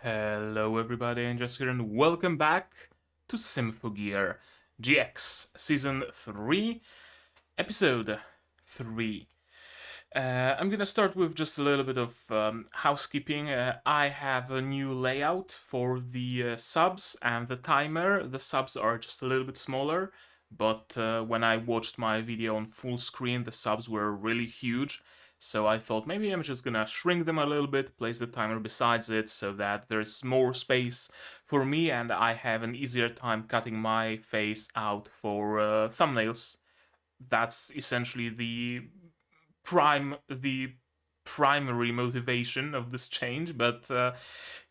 Hello everybody, and just here and welcome back to Symphogear GX Season 3, Episode 3. I'm gonna start with just a little bit of housekeeping. I have a new layout for the subs and the timer. The subs are just a little bit smaller, but when I watched my video on full screen, the subs were really huge. So I thought maybe I'm just gonna shrink them a little bit, place the timer besides it so that there's more space for me and I have an easier time cutting my face out for thumbnails. That's essentially the primary motivation of this change. But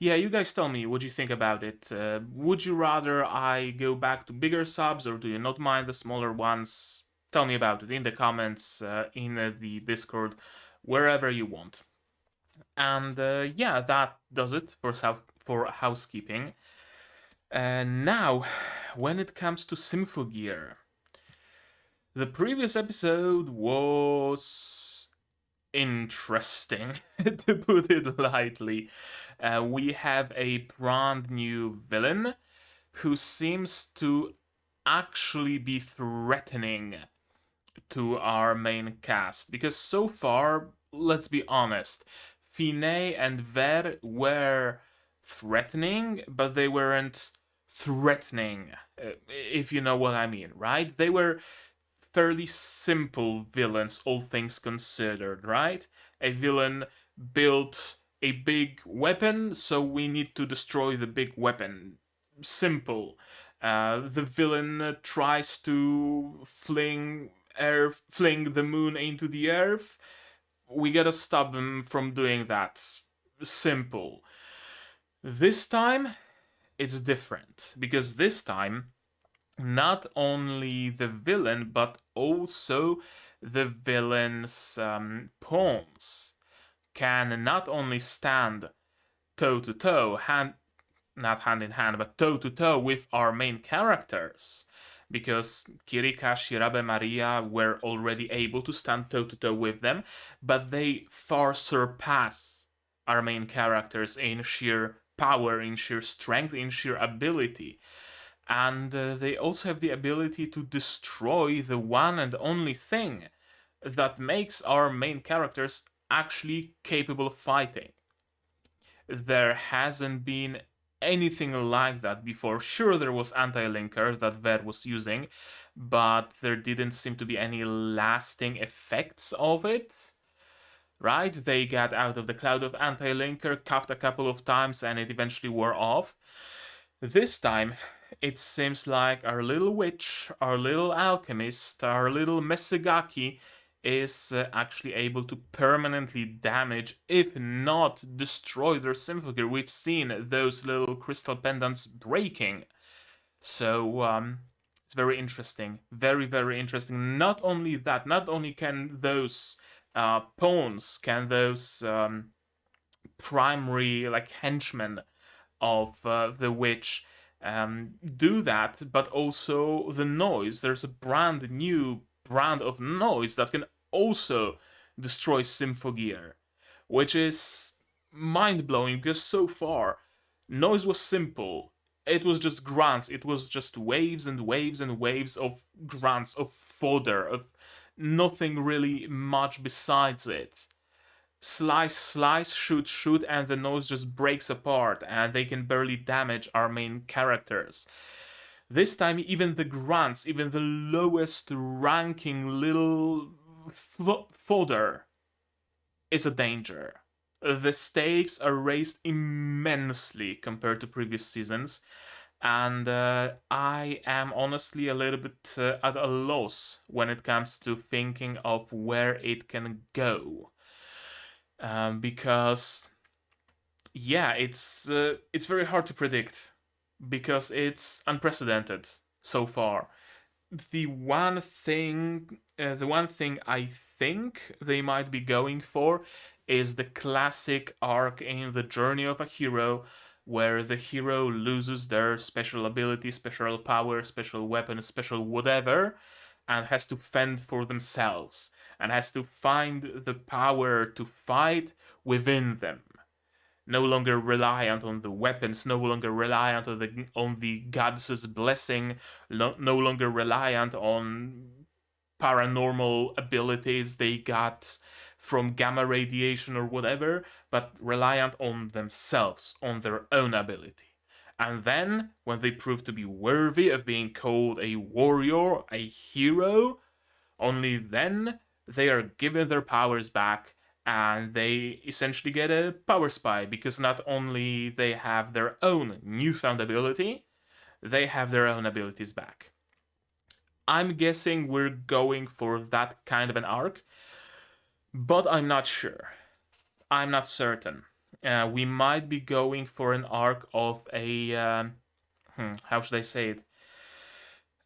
yeah, you guys tell me what you think about it. Would you rather I go back to bigger subs, or do you not mind the smaller ones? Tell me about it in the comments, in the Discord, wherever you want. And yeah, that does it for housekeeping. Now, when it comes to Symphogear, the previous episode was interesting, to put it lightly. We have a brand new villain who seems to actually be threatening to our main cast. Because so far, let's be honest, Finet and Ver were threatening, but they weren't threatening, if you know what I mean, right? They were fairly simple villains, all things considered, right? A villain built a big weapon, so we need to destroy the big weapon. Simple. The villain tries to fling the moon into the earth. We gotta stop him from doing that. Simple. This time, it's different, because this time not only the villain, but also the villain's pawns can not only stand toe to toe, not hand in hand, but toe to toe with our main characters. Because Kirika, Shirabe, Maria were already able to stand toe to toe with them, but they far surpass our main characters in sheer power, in sheer strength, in sheer ability. And they also have the ability to destroy the one and only thing that makes our main characters actually capable of fighting. There hasn't been anything like that before. Sure, there was anti-linker that Ver was using, but there didn't seem to be any lasting effects of it. Right? They got out of the cloud of anti-linker, cuffed a couple of times, and it eventually wore off. This time, it seems like our little witch, our little alchemist, our little Mesegaki is actually able to permanently damage, if not destroy, their Symphogear. We've seen those little crystal pendants breaking. So, it's very interesting. Very, very interesting. Not only that, not only can those pawns, can those primary, like, henchmen of the witch do that, but also the noise. There's a brand new brand of noise that can also destroy Symphogear, which is mind blowing because so far noise was simple. It was just grunts. It was just waves and waves and waves of grunts, of fodder, of nothing really much besides it. Slice, slice, shoot, shoot, and the nose just breaks apart, and they can barely damage our main characters. This time, even the grunts, even the lowest ranking little fodder is a danger. The stakes are raised immensely compared to previous seasons, and I am honestly a little bit at a loss when it comes to thinking of where it can go. Because yeah, it's very hard to predict because it's unprecedented so far. The one thing I think they might be going for is the classic arc in the journey of a hero where the hero loses their special ability, special power, special weapon, special whatever, and has to fend for themselves and has to find the power to fight within them. no longer reliant on the weapons, no longer reliant on the goddess's blessing, no longer reliant on paranormal abilities they got from gamma radiation or whatever, but reliant on themselves, on their own ability. And then, when they prove to be worthy of being called a warrior, a hero, only then they are given their powers back and they essentially get a power spy because not only they have their own newfound ability, they have their own abilities back. I'm guessing we're going for that kind of an arc, but I'm not sure. I'm not certain. We might be going for an arc of a how should I say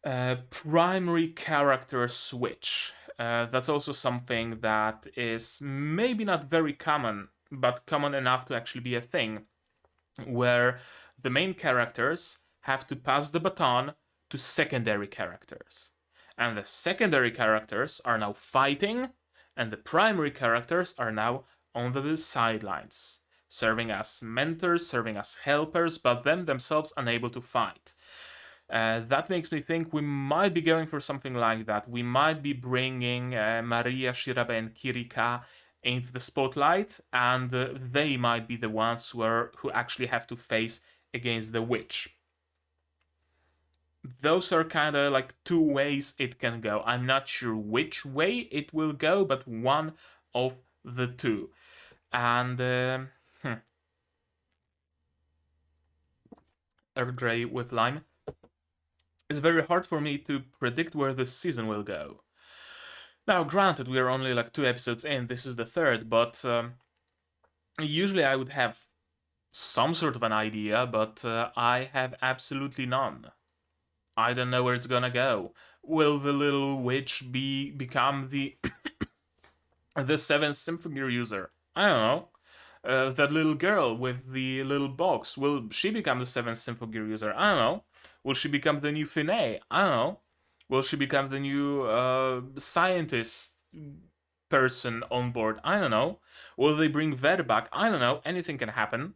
it? Primary character switch. That's also something that is maybe not very common, but common enough to actually be a thing, where the main characters have to pass the baton to secondary characters. And the secondary characters are now fighting, and the primary characters are now on the sidelines, serving as mentors, serving as helpers, but them themselves unable to fight. That makes me think we might be going for something like that. We might be bringing Maria, Shirabe, and Kirika into the spotlight, and they might be the ones who actually have to face against the witch. Those are kind of like two ways it can go. I'm not sure which way it will go, but one of the two. And Earl Grey with lime. It's very hard for me to predict where this season will go. Now, granted, we are only like 2 episodes in, this is the third, but usually I would have some sort of an idea, but I have absolutely none. I don't know where it's gonna go. Will the little witch become the the 7th Symphogear user? I don't know. That little girl with the little box, will she become the 7th Symphogear user? I don't know. Will she become the new Finney? I don't know. Will she become the new scientist person on board? I don't know. Will they bring Ver back? I don't know. Anything can happen.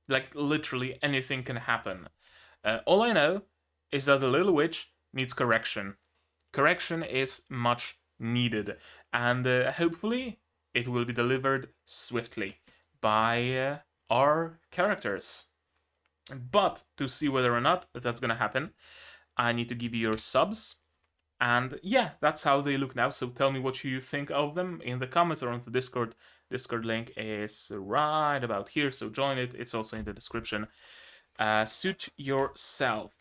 Like, literally anything can happen. All I know is that the little witch needs correction. Correction is much needed. And hopefully it will be delivered swiftly by our characters. But to see whether or not that's gonna happen, I need to give you your subs. And yeah, that's how they look now. So tell me what you think of them in the comments or on the Discord. Discord link is right about here, so join it. It's also in the description. Suit yourself.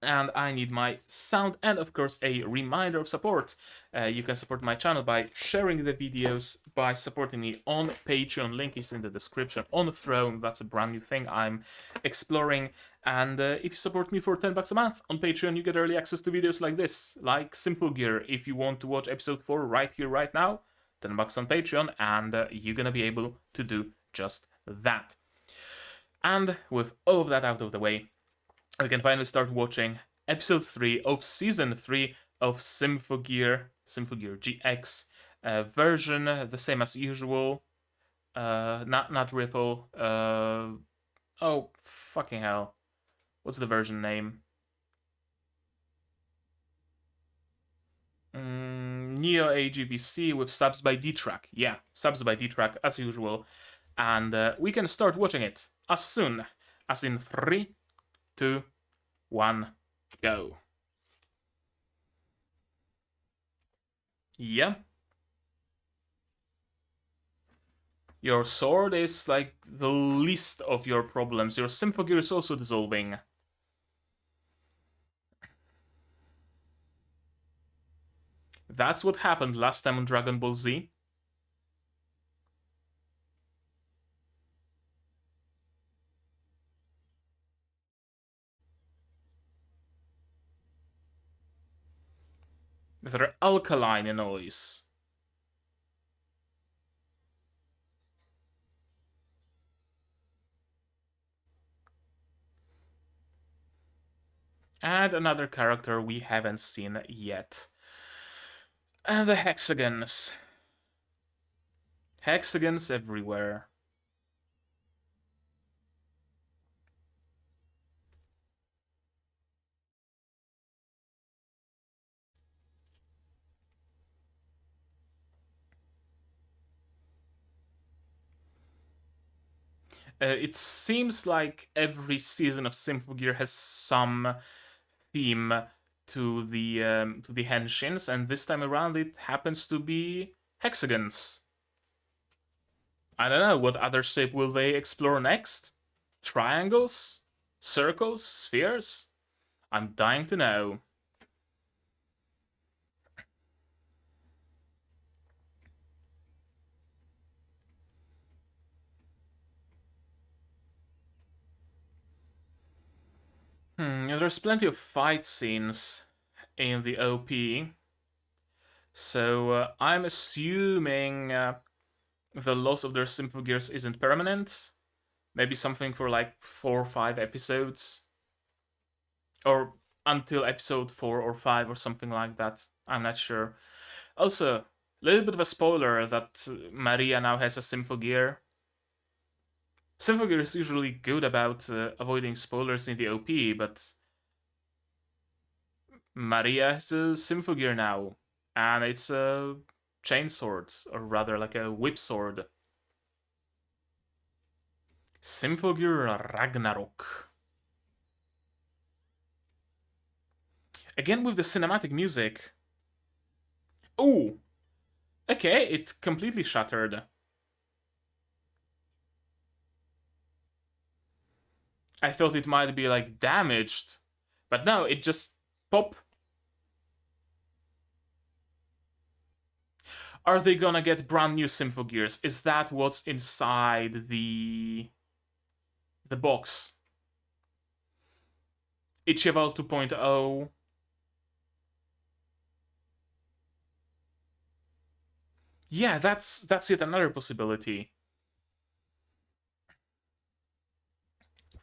And I need my sound and of course a reminder of support. You can support my channel by sharing the videos, by supporting me on Patreon. Link is in the description. On Throne, that's a brand new thing I'm exploring. And if you support me for $10 a month on Patreon, you get early access to videos like this, like Symphogear. If you want to watch episode 4 right here, right now, $10 on Patreon, and you're gonna be able to do just that. And with all of that out of the way, we can finally start watching episode 3 of season 3 of Symphogear GX version, the same as usual. Not Ripple. Oh, fucking hell. What's the version name? Neo AGVC with subs by D-Track. Yeah, subs by D-Track as usual. And we can start watching it as soon as in 3, 2, 1, go. Yeah. Your sword is like the least of your problems. Your Symphogear is also dissolving. That's what happened last time on Dragon Ball Z. They're alkaline alloys. And another character we haven't seen yet. And the hexagons. Hexagons everywhere. It seems like every season of Symphogear has some theme to the henshins, and this time around it happens to be hexagons. I don't know what other shape will they explore next. Triangles, circles, spheres. I'm dying to know. There's plenty of fight scenes in the OP, so I'm assuming the loss of their Symphogears isn't permanent. Maybe something for like 4 or 5 episodes, or until episode 4 or 5 or something like that. I'm not sure. Also, a little bit of a spoiler that Maria now has a Symphogear. Symphogear is usually good about avoiding spoilers in the OP, but Maria has a Symphogear now, and it's a chainsword, or rather like a whip sword. Symphogear Ragnarok. Again with the cinematic music. Oh, okay, it completely shattered. I thought it might be like damaged, but no, it just pop. Are they gonna get brand new Symphogears? Is that what's inside the box? Ichival 2.0. Yeah, that's yet another possibility.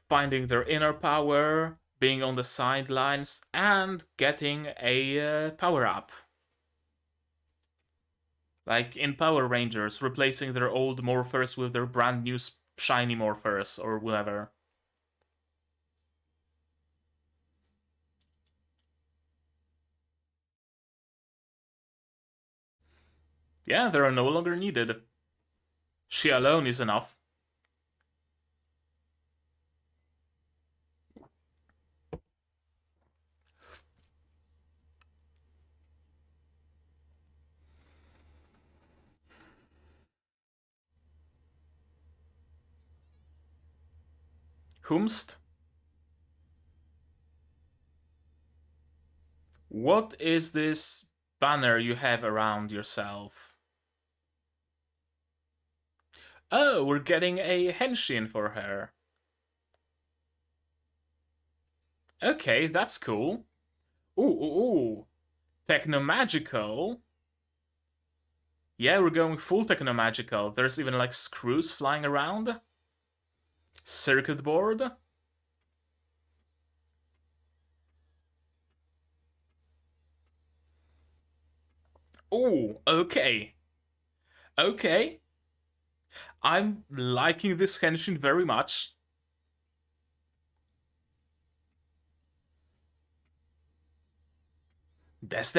Finding their inner power, being on the sidelines, and getting a power up. Like in Power Rangers, replacing their old morphers with their brand new shiny morphers or whatever. Yeah, they are no longer needed. She alone is enough. Whomst? What is this banner you have around yourself? Oh, we're getting a henshin for her. Okay, that's cool. Ooh. Technomagical? Yeah, we're going full technomagical. There's even like screws flying around. Circuit board? Ooh, okay. Okay. I'm liking this henshin very much. Des.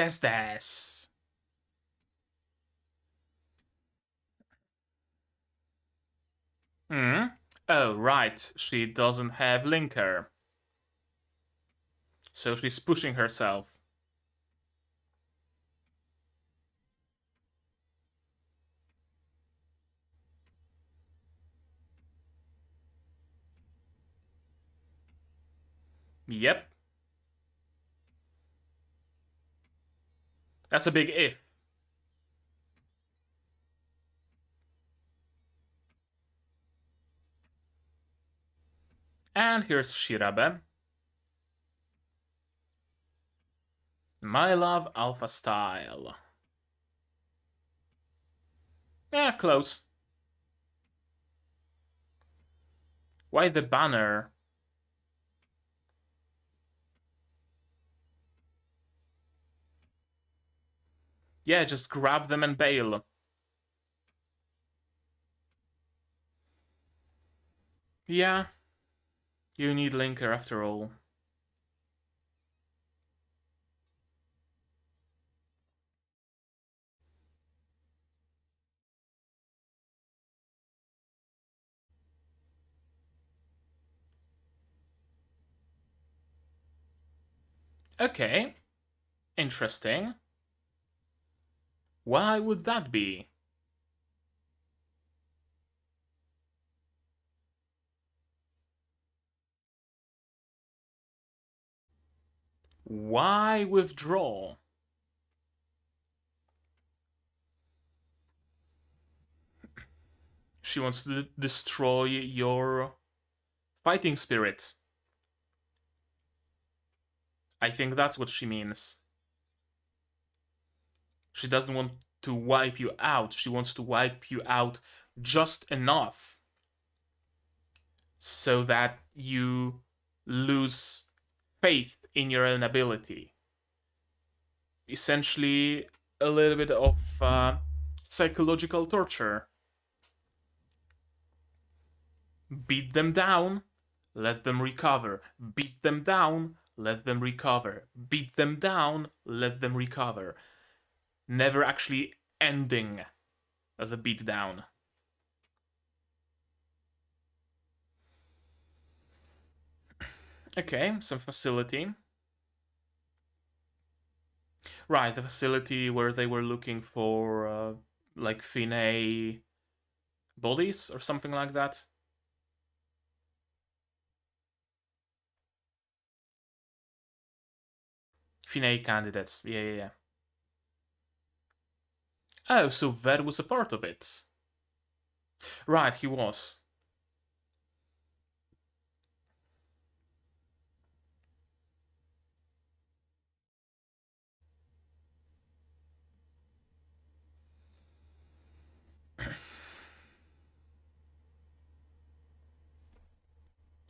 Hmm? Oh, right. She doesn't have linker. So she's pushing herself. Yep. That's a big if. And here's Shirabe. My love, alpha style. Yeah, close. Why the banner? Yeah, just grab them and bail. Yeah, you need linker after all. Okay, interesting. Why would that be? Why withdraw? She wants to destroy your fighting spirit. I think that's what she means. She doesn't want to wipe you out. She wants to wipe you out just enough so that you lose faith in your own ability. Essentially, a little bit of psychological torture. Beat them down, let them recover. Beat them down, let them recover. Beat them down, let them recover. Never actually ending the beatdown. Okay, some facility. Right, the facility where they were looking for like Finney bodies or something like that. Finney candidates. Yeah, yeah, yeah. Oh, so Ver was a part of it. Right, he was.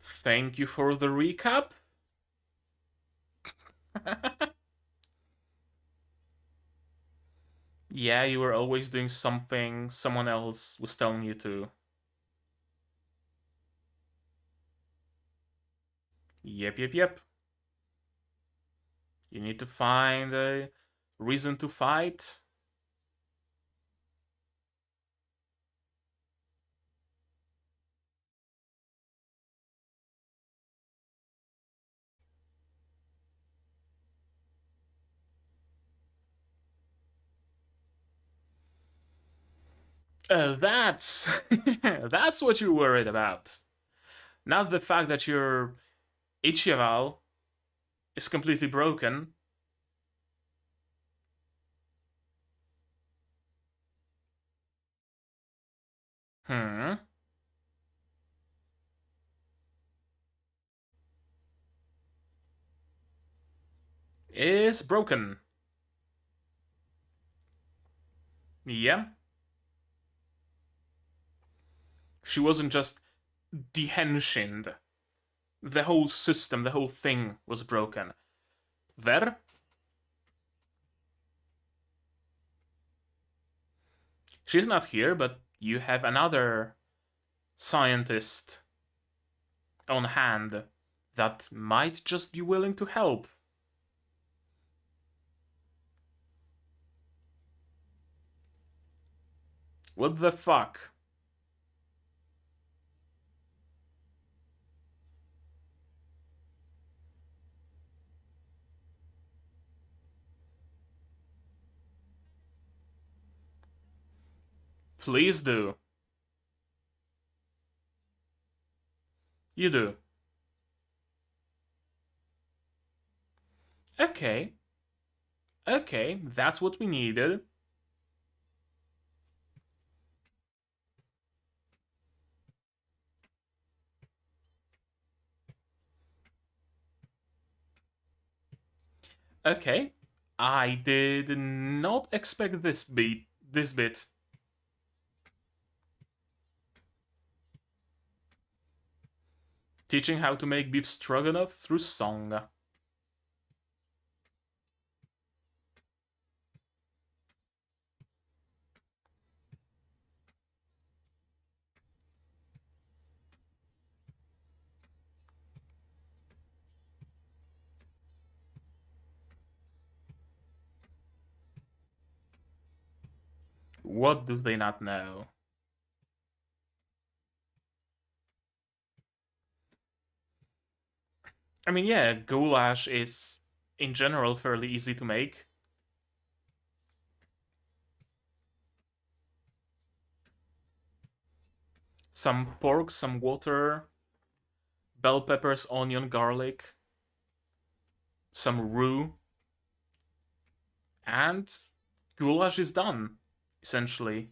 Thank you for the recap. Yeah, you were always doing something someone else was telling you to. Yep, yep, yep. You need to find a reason to fight. Oh, that's that's what you're worried about. Not the fact that your Ichival is completely broken. Hmm. Is broken. Yeah. She wasn't just dehenshined. The whole system, the whole thing was broken. Ver? She's not here, but you have another scientist on hand that might just be willing to help. What the fuck? Please do. You do. Okay. Okay, that's what we needed. Okay. I did not expect this bit. Teaching how to make beef stroganoff through song. What do they not know? I mean, yeah, goulash is in general fairly easy to make. Some pork, some water, bell peppers, onion, garlic, some roux, and goulash is done, essentially.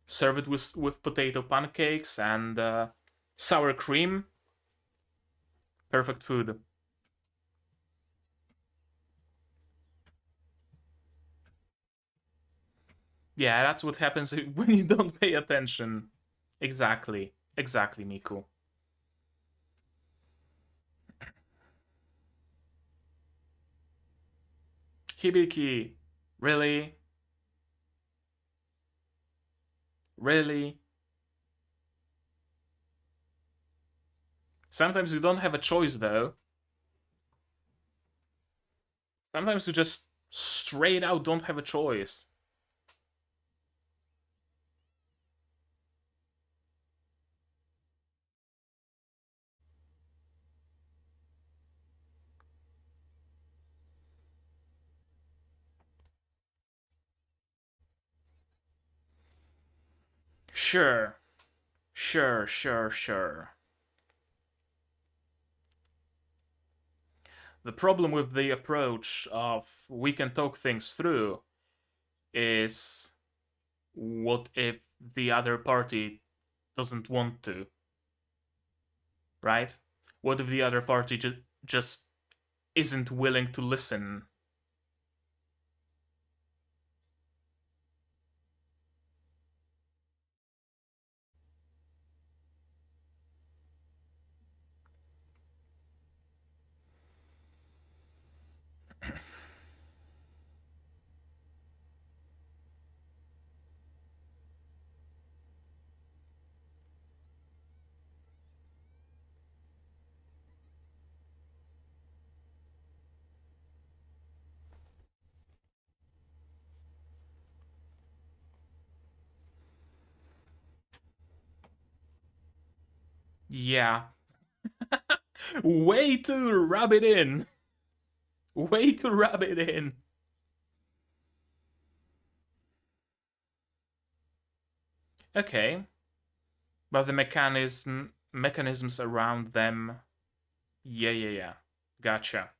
Serve it with potato pancakes and sour cream. Perfect food. Yeah, that's what happens when you don't pay attention. Exactly. Exactly, Miku. Hibiki. Really? Really? Sometimes you don't have a choice, though. Sometimes you just straight out don't have a choice. Sure. Sure, sure, sure. The problem with the approach of we can talk things through is what if the other party doesn't want to, right? What if the other party just isn't willing to listen? Yeah. Way to rub it in. Way to rub it in. Okay. But the mechanisms around them. Yeah, yeah, yeah. Gotcha.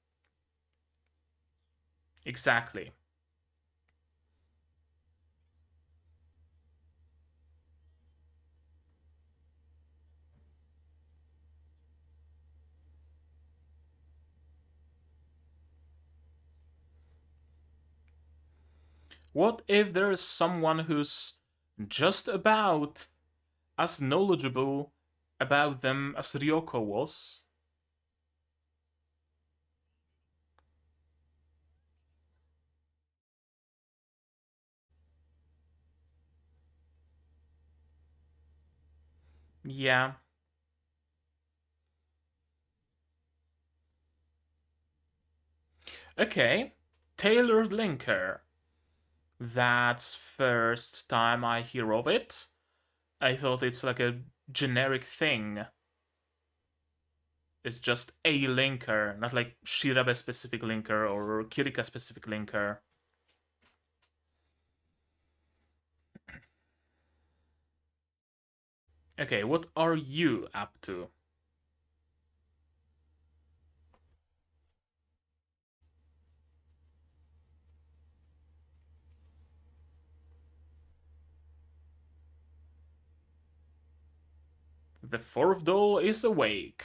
Exactly. What if there's someone who's just about as knowledgeable about them as Ryoko was? Yeah. Okay. Tailored linker. That's first time I hear of it. I thought it's like a generic thing. It's just a linker, not like Shirabe specific linker or Kirika specific linker. Okay, what are you up to? The fourth doll is awake.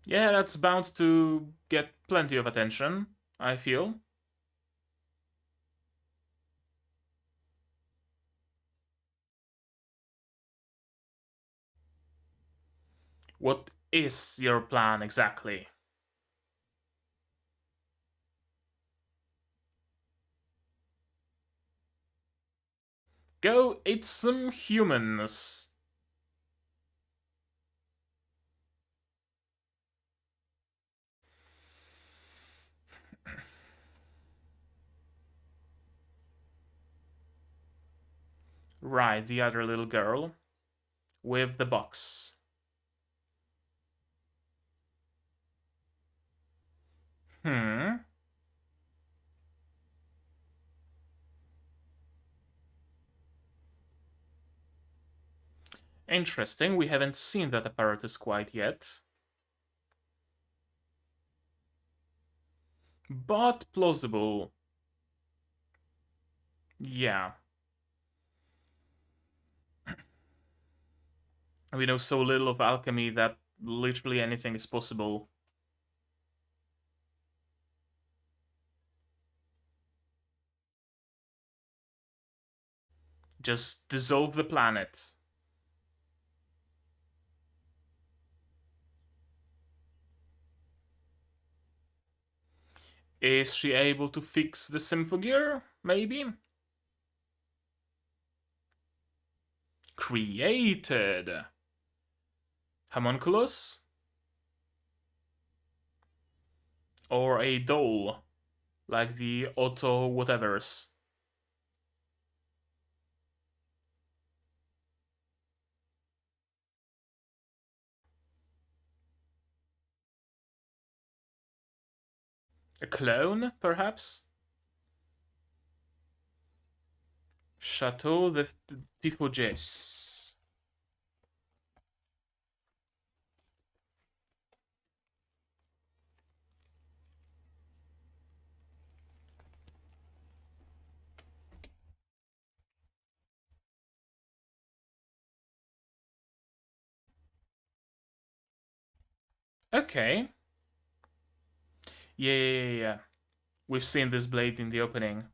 Yeah, that's bound to get plenty of attention, I feel. What is your plan exactly? Go eat some humans. Right, the other little girl with the box. Hmm. Interesting. We haven't seen that apparatus quite yet. But plausible. Yeah. We know so little of alchemy that literally anything is possible. Just dissolve the planet. Is she able to fix the Symphogear? Maybe? Created. Homunculus? Or a doll, like the Auto whatevers. A clone, perhaps? Chateau de Tifogés. Okay. Yeah. We've seen this blade in the opening.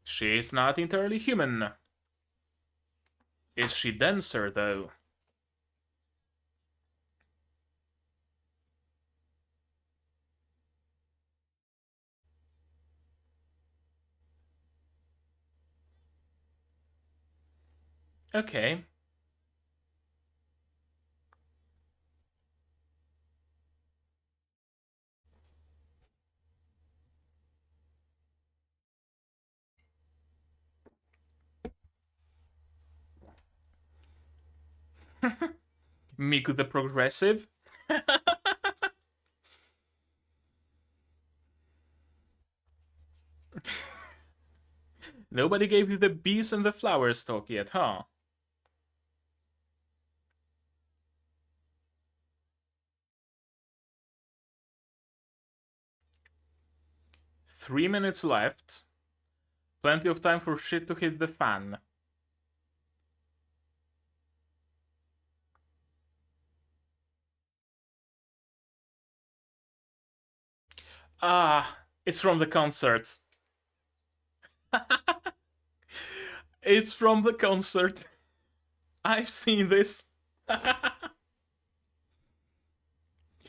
She is not entirely human. Is she denser, though? Okay. Miku the Progressive? Nobody gave you the bees and the flowers talk yet, huh? "3 minutes left. Plenty of time for shit to hit the fan." Ah, it's from the concert. It's from the concert. I've seen this.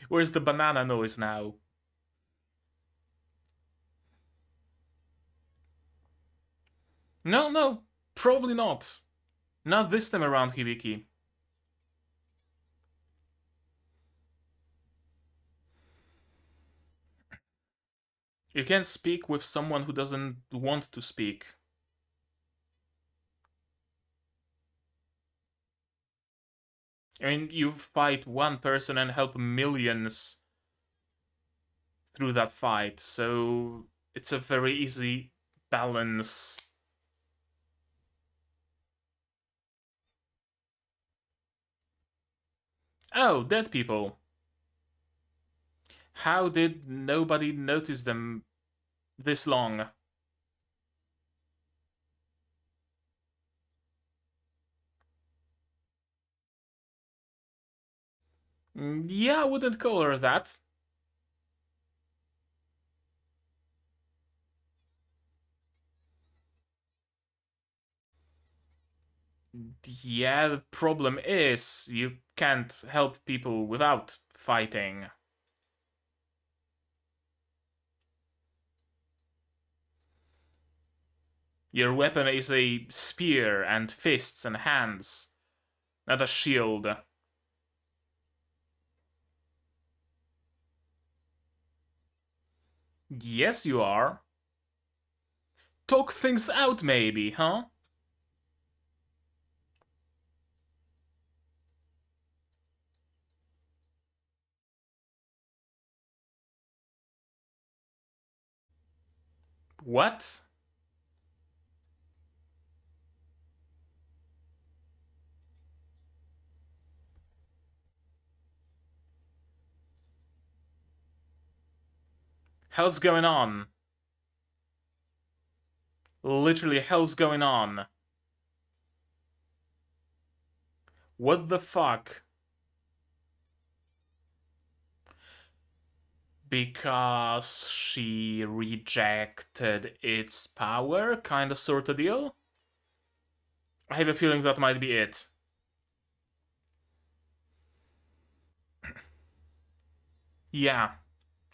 Where's the banana noise now? No, probably not. Not this time around, Hibiki. You can't speak with someone who doesn't want to speak. I mean, you fight one person and help millions through that fight, so it's a very easy balance. Oh, dead people. How did nobody notice them this long? Yeah, I wouldn't call her that. Yeah, the problem is you can't help people without fighting. Your weapon is a spear and fists and hands, not a shield. Yes, you are. Talk things out, maybe, huh? What? Hell's going on? Literally, hell's going on. What the fuck? Because she rejected its power? Kinda sorta deal? I have a feeling that might be it. Yeah,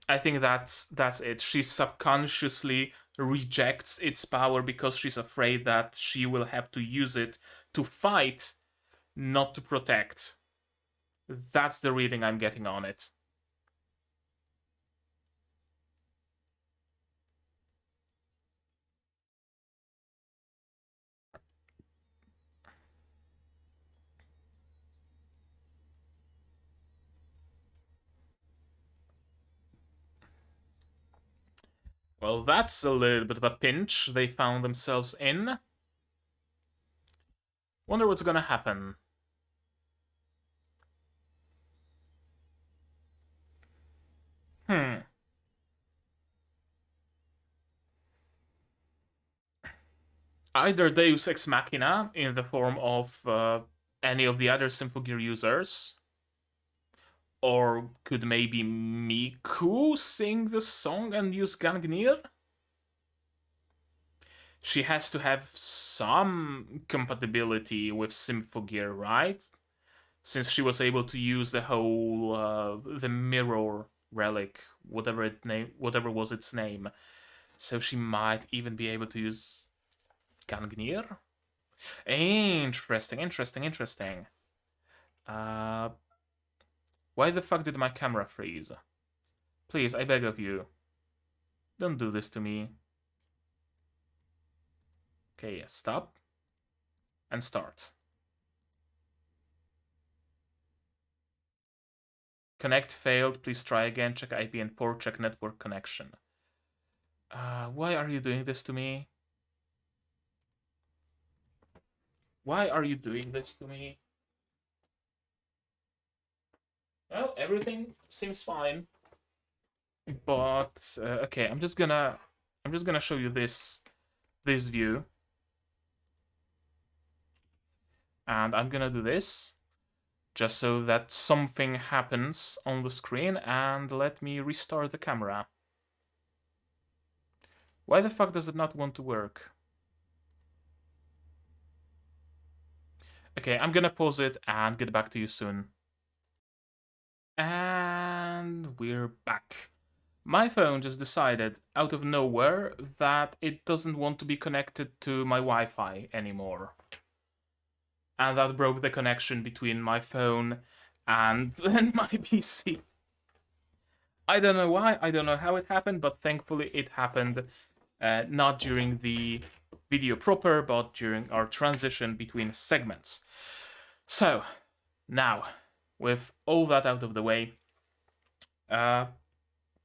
I think that's it. She subconsciously rejects its power because she's afraid that she will have to use it to fight, not to protect. That's the reading I'm getting on it. Well, that's a little bit of a pinch they found themselves in. Wonder what's gonna happen. Hmm. Either Deus Ex Machina in the form of any of the other Symphogear users, or could maybe Miku sing the song and use Gangnir? She has to have some compatibility with Symphogear, right? Since she was able to use the whole the mirror relic, whatever was its name, so she might even be able to use Gangnir. Interesting, interesting, interesting. Uh, why the fuck did my camera freeze? Please, I beg of you, don't do this to me. Okay, yeah, stop and start. Connect failed. Please try again. Check IP and port. Check network connection. Why are you doing this to me? Why are you doing this to me? Well, everything seems fine, but okay. I'm just gonna show you this view, and I'm gonna do this just so that something happens on the screen, and let me restart the camera. Why the fuck does it not want to work? Okay, I'm gonna pause it and get back to you soon. And we're back. My phone just decided out of nowhere that it doesn't want to be connected to my Wi-Fi anymore. And that broke the connection between my phone and my PC. I don't know why, I don't know how it happened, but thankfully it happened not during the video proper, but during our transition between segments. So, now, with all that out of the way,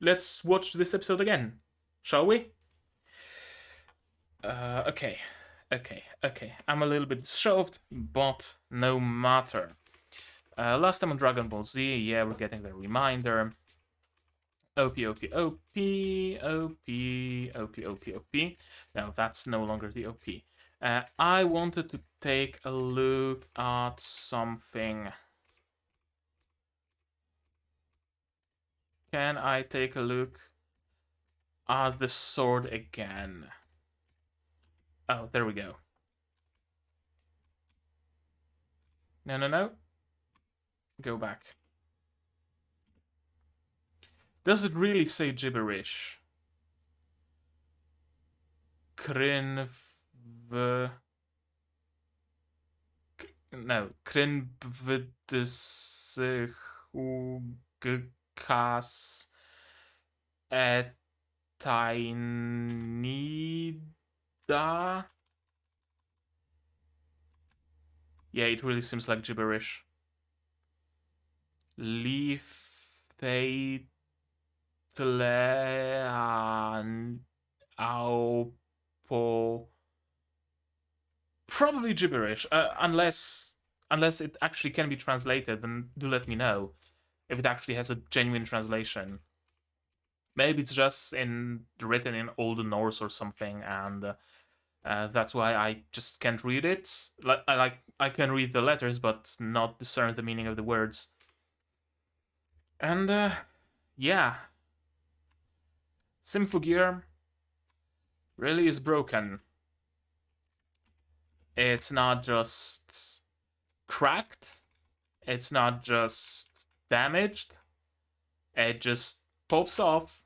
let's watch this episode again, shall we? Okay. I'm a little bit shoved, but no matter. Last time on Dragon Ball Z, yeah, we're getting the reminder. OP, OP, OP, OP, OP, OP, OP. No, that's no longer the OP. I wanted to take a look at something. Can I take a look at the sword again? Oh, there we go. No, no, no. Go back. Does it really say gibberish? Kryn v... No, Kryn vdsychugas et Tainida. Yeah, it really seems like gibberish. Leafeitlean Aupo. Probably gibberish, unless it actually can be translated. Then do let me know if it actually has a genuine translation. Maybe it's just written in Old Norse or something, and that's why I just can't read it. I can read the letters, but not discern the meaning of the words. And yeah, Symphogear really is broken. It's not just cracked. It's not just damaged. It just pops off.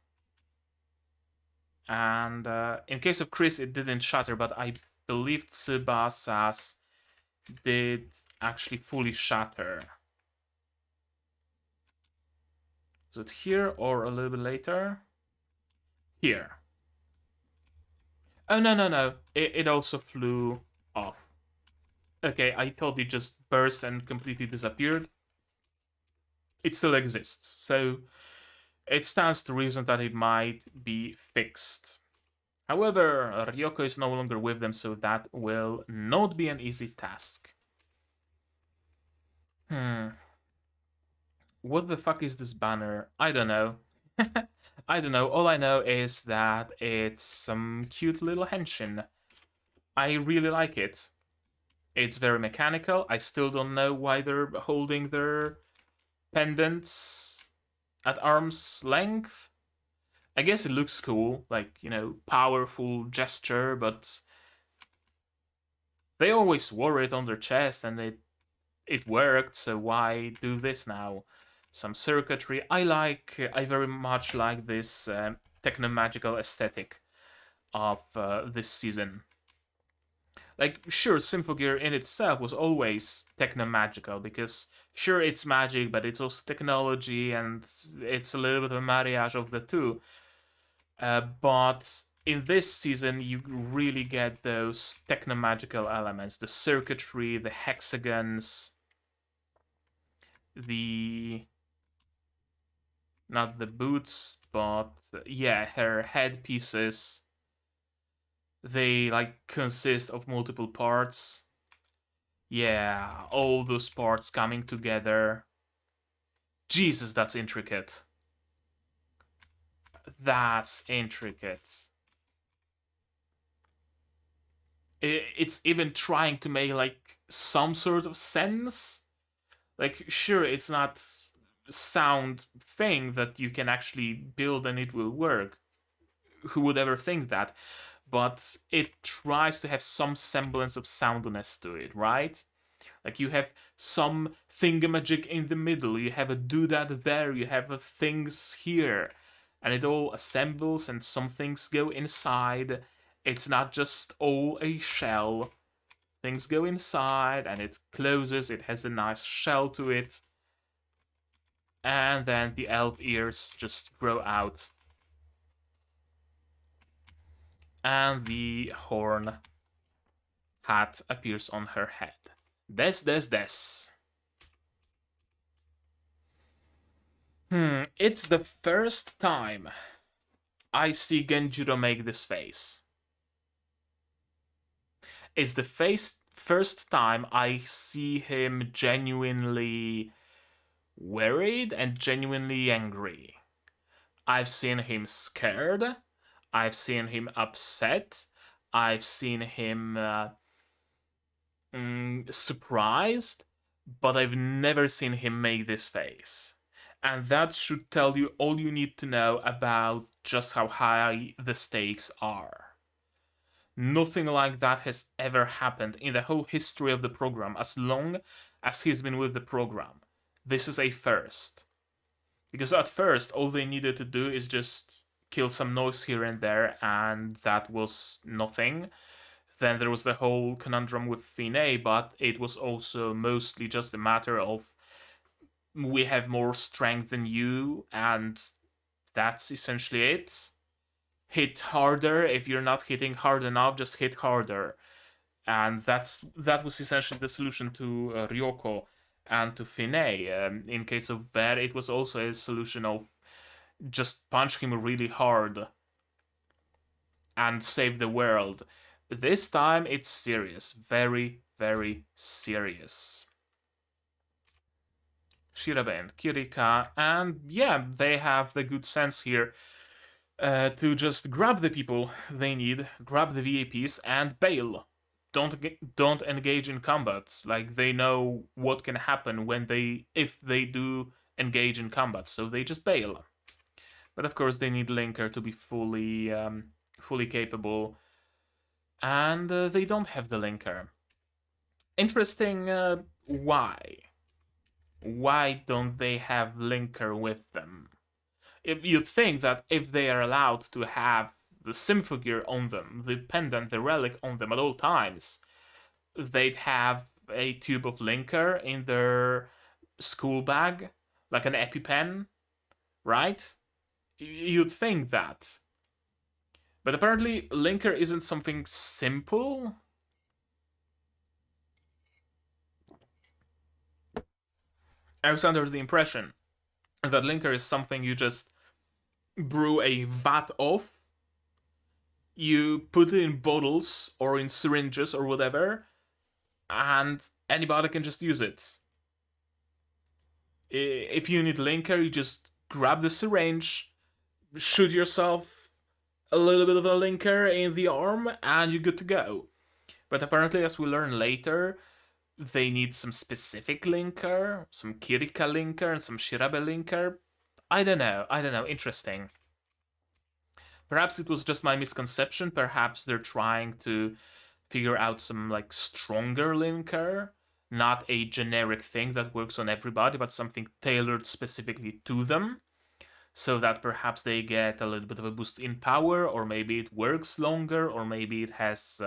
And in case of Chris, it didn't shatter, but I believe Tsubasa's did actually fully shatter. Is it here or a little bit later? Here. Oh, no. It also flew off. Okay, I thought it just burst and completely disappeared. It still exists, so it stands to reason that it might be fixed. However, Ryoko is no longer with them, so that will not be an easy task. What the fuck is this banner? I don't know. I don't know. All I know is that it's some cute little henshin. I really like it. It's very mechanical. I still don't know why they're holding their pendants at arm's length. I guess it looks cool, like, powerful gesture, but they always wore it on their chest and it worked, so why do this now? Some circuitry. I very much like this techno-magical aesthetic of this season. Like, sure, Symphogear in itself was always techno-magical, because sure, it's magic, but it's also technology, and it's a little bit of a marriage of the two. But in this season, you really get those techno-magical elements, the circuitry, the hexagons, not the boots, but yeah, her headpieces. They consist of multiple parts. Yeah, all those parts coming together. Jesus, that's intricate. That's intricate. It's even trying to make some sort of sense. Sure, it's not sound thing that you can actually build and it will work. Who would ever think that? But it tries to have some semblance of soundness to it, right? You have some thingamagic in the middle, you have a doodad there, you have things here, and it all assembles and some things go inside. It's not just all a shell. Things go inside and it closes, it has a nice shell to it. And then the elf ears just grow out. And the horn hat appears on her head. Des. It's the first time I see Genjuurou make this face. It's the first time I see him genuinely worried and genuinely angry. I've seen him scared. I've seen him upset. I've seen him surprised, but I've never seen him make this face. And that should tell you all you need to know about just how high the stakes are. Nothing like that has ever happened in the whole history of the program, as long as he's been with the program. This is a first. Because at first, all they needed to do is just kill some noise here and there, and that was nothing. Then there was the whole conundrum with Fine, but it was also mostly just a matter of we have more strength than you, and that's essentially it. hit harder. If you're not hitting hard enough, just hit harder. And that was essentially the solution to Ryoko and to Finney. In case of Ver, it was also a solution of just punch him really hard and save the world. This time it's serious. Very, very serious. Shirabe and Kirika, and yeah, they have the good sense here to just grab the people they need, grab the VAPs, and bail. Don't engage in combat. Like, they know what can happen if they do engage in combat, so they just bail. But of course, they need Linker to be fully capable, and they don't have the Linker. Interesting. Why? Why don't they have Linker with them? You'd think that if they are allowed to have the Symphogear on them, the pendant, the relic on them at all times, they'd have a tube of Linker in their school bag, like an EpiPen, right? You'd think that. But apparently, Linker isn't something simple. I was under the impression that Linker is something you just brew a vat of, you put it in bottles or in syringes or whatever, and anybody can just use it. If you need Linker, you just grab the syringe, shoot yourself a little bit of a Linker in the arm, and you're good to go. But apparently, as we learn later, they need some specific Linker, some Kirika Linker, and some Shirabe Linker. I don't know. Interesting. Perhaps it was just my misconception. Perhaps they're trying to figure out some, like, stronger Linker. Not a generic thing that works on everybody, but something tailored specifically to them. So that perhaps they get a little bit of a boost in power, or maybe it works longer, or maybe it has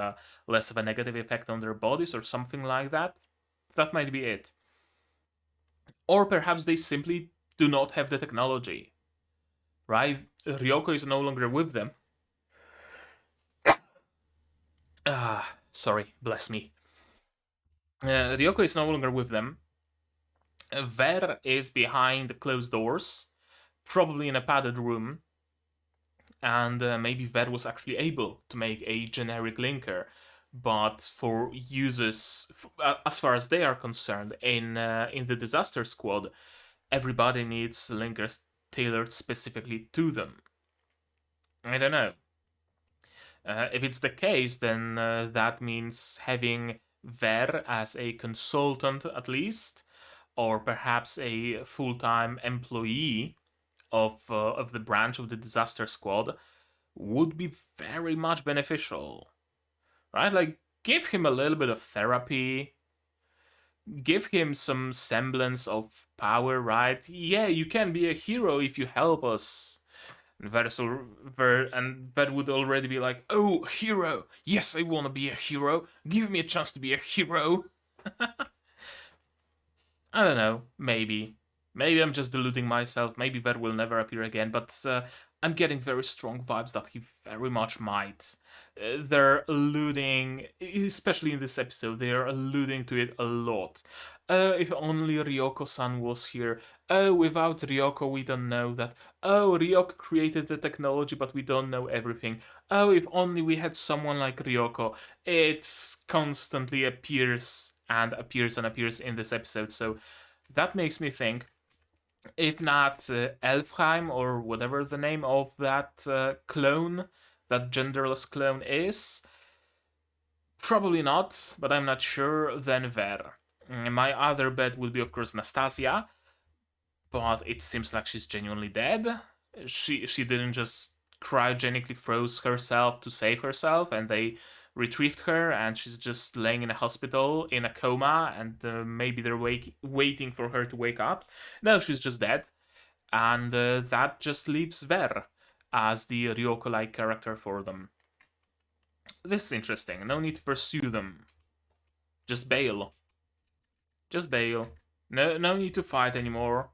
less of a negative effect on their bodies, or something like that. That might be it. Or perhaps they simply do not have the technology. Right? Ryoko is no longer with them. Sorry, bless me. Ryoko is no longer with them. Ver is behind closed doors, probably in a padded room, and maybe Ver was actually able to make a generic Linker, but for users, as far as they are concerned, in the Disaster Squad, everybody needs Linkers tailored specifically to them. I don't know. If it's the case, then that means having Ver as a consultant at least, or perhaps a full-time employee of the branch of the Disaster Squad would be very much beneficial, right? Like, give him a little bit of therapy, give him some semblance of power, right? Yeah, you can be a hero if you help us. And that would already be like, oh, hero! Yes, I want to be a hero. Give me a chance to be a hero. I don't know. Maybe I'm just deluding myself. Maybe that will never appear again. But I'm getting very strong vibes that he very much might. They're alluding, especially in this episode, they are alluding to it a lot. If only Ryoko-san was here. Oh, without Ryoko, we don't know that. Oh, Ryoko created the technology, but we don't know everything. Oh, if only we had someone like Ryoko. It constantly appears and appears and appears in this episode, so that makes me think, if not Elfheim or whatever the name of that clone, that genderless clone is, probably not, but I'm not sure, then Ver. My other bet would be, of course, Nastasia, but it seems like she's genuinely dead. She didn't just cryogenically froze herself to save herself, and they retrieved her, and she's just laying in a hospital in a coma, and maybe they're waiting for her to wake up. No, she's just dead, and that just leaves Ver as the Ryoko-like character for them. This is interesting. No need to pursue them. Just bail. Just bail. No need to fight anymore.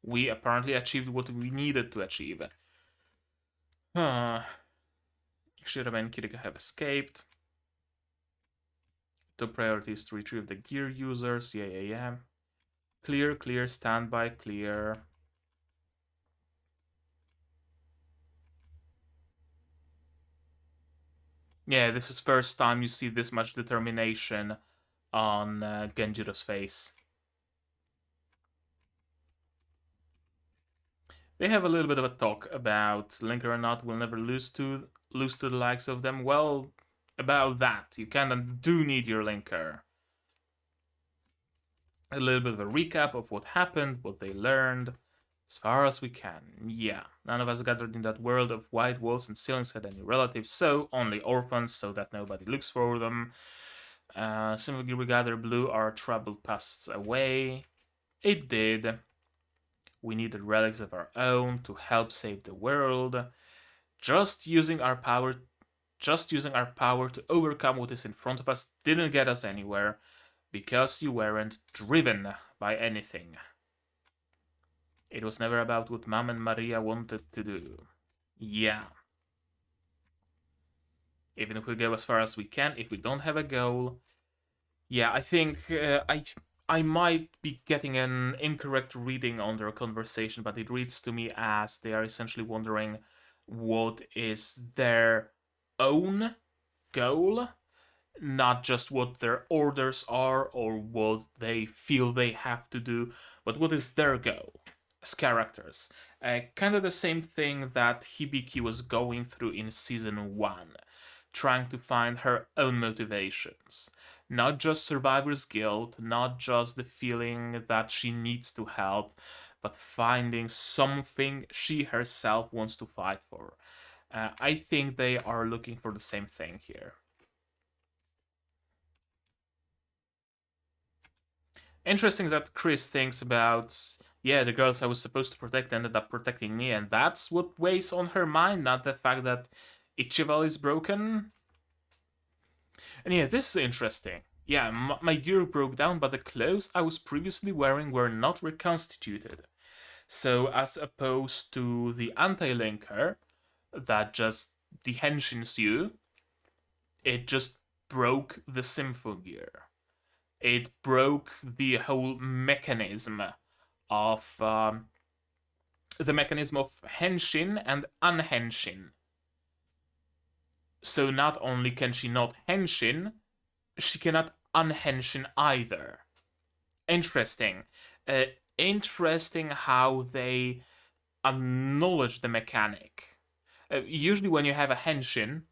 We apparently achieved what we needed to achieve. Shirabe and Kirika have escaped. Top priority is to retrieve the gear users. Yeah. Clear, standby, clear. Yeah, this is first time you see this much determination on Genjuurou's face. They have a little bit of a talk about linker or not. We'll never lose to the likes of them. Well, about that, you kind of do need your linker. A little bit of a recap of what happened, what they learned, as far as we can. Yeah, none of us gathered in that world of white walls and ceilings had any relatives, so only orphans, so that nobody looks for them. Simply we gather blew our troubled pasts away. It did. We needed relics of our own to help save the world. Just using our power to overcome what is in front of us didn't get us anywhere, because you weren't driven by anything. It was never about what Mom and Maria wanted to do. Yeah. Even if we go as far as we can, if we don't have a goal. Yeah, I think I might be getting an incorrect reading on their conversation, but it reads to me as they are essentially wondering what is their own goal, not just what their orders are or what they feel they have to do, but what is their goal as characters. Kind of the same thing that Hibiki was going through in season 1, trying to find her own motivations. Not just survivor's guilt, not just the feeling that she needs to help, but finding something she herself wants to fight for. I think they are looking for the same thing here. Interesting that Chris thinks about, yeah, the girls I was supposed to protect ended up protecting me, and that's what weighs on her mind, not the fact that Ichival is broken. And yeah, this is interesting. Yeah, my gear broke down, but the clothes I was previously wearing were not reconstituted. So, as opposed to the anti-linker that just dehensions you, it just broke the Symphogear. It broke the whole mechanism of henshin and unhenshin. So not only can she not henshin, she cannot unhenshin either. Interesting. Interesting how they acknowledge the mechanic. Usually when you have a henshin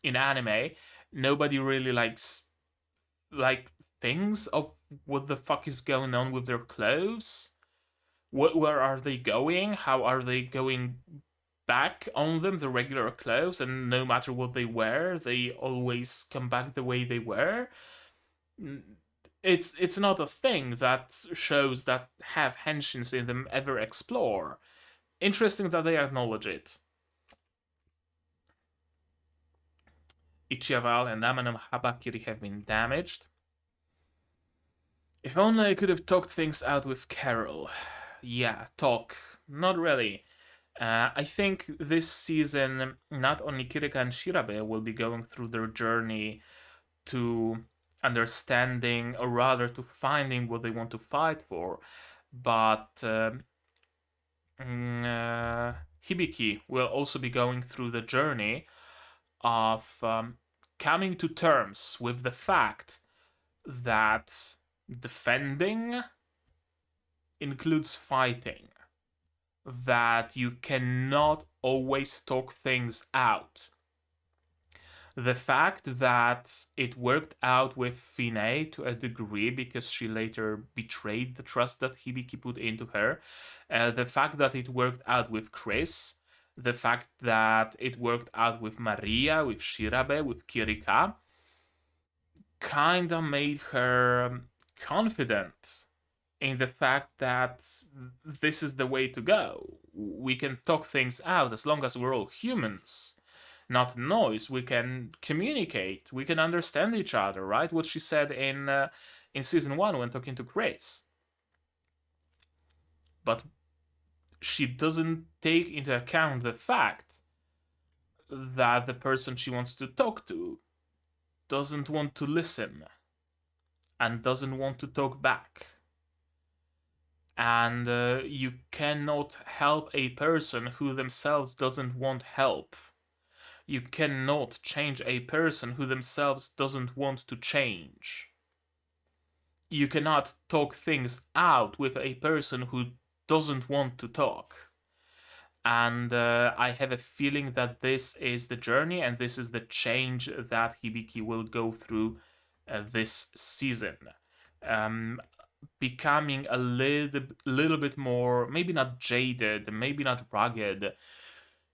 in anime, nobody really likes things of what the fuck is going on with their clothes. Where are they going? How are they going back on them, the regular clothes? And no matter what they wear, they always come back the way they were. It's not a thing that shows that have henshins in them ever explore. Interesting that they acknowledge it. Ichival and Amano Habakiri have been damaged. If only I could have talked things out with Carol. Yeah, talk. Not really. I think this season, not only Kirika and Shirabe will be going through their journey to understanding, or rather to finding what they want to fight for, but Hibiki will also be going through the journey of coming to terms with the fact that defending includes fighting, that you cannot always talk things out. The fact that it worked out with Fine to a degree because she later betrayed the trust that Hibiki put into her, the fact that it worked out with Chris, the fact that it worked out with Maria, with Shirabe, with Kirika, kinda made her confident in the fact that this is the way to go. We can talk things out as long as we're all humans, not noise. We can communicate. We can understand each other, right? What she said in season 1 when talking to Chris. But she doesn't take into account the fact that the person she wants to talk to doesn't want to listen and doesn't want to talk back. And you cannot help a person who themselves doesn't want help. You cannot change a person who themselves doesn't want to change. You cannot talk things out with a person who doesn't want to talk. And I have a feeling that this is the journey and this is the change that Hibiki will go through this season. Becoming a little bit more, maybe not jaded, maybe not rugged,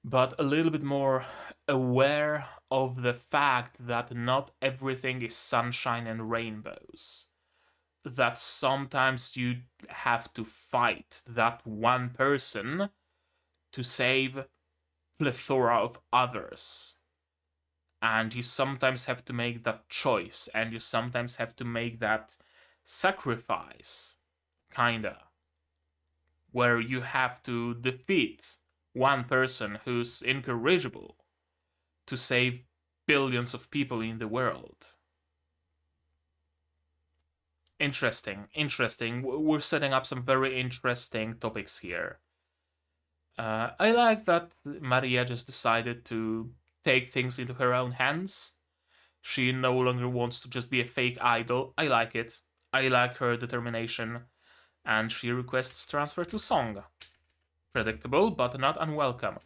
but a little bit more aware of the fact that not everything is sunshine and rainbows. That sometimes you have to fight that one person to save plethora of others. And you sometimes have to make that choice, and you sometimes have to make that sacrifice, kinda, where you have to defeat one person who's incorrigible to save billions of people in the world. Interesting. We're setting up some very interesting topics here. I like that Maria just decided to take things into her own hands. She no longer wants to just be a fake idol. I like it. I like her determination. And she requests transfer to Song. Predictable, but not unwelcome.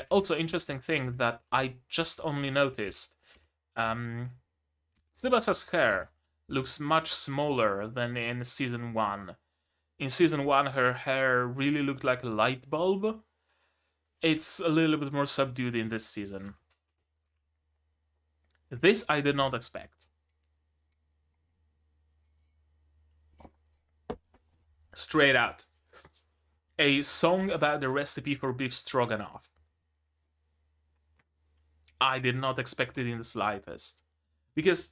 Also, interesting thing that I just only noticed. Tsubasa's hair looks much smaller than in season 1. In season 1, her hair really looked like a light bulb. It's a little bit more subdued in this season. This I did not expect. Straight out. A song about the recipe for beef stroganoff. I did not expect it in the slightest. Because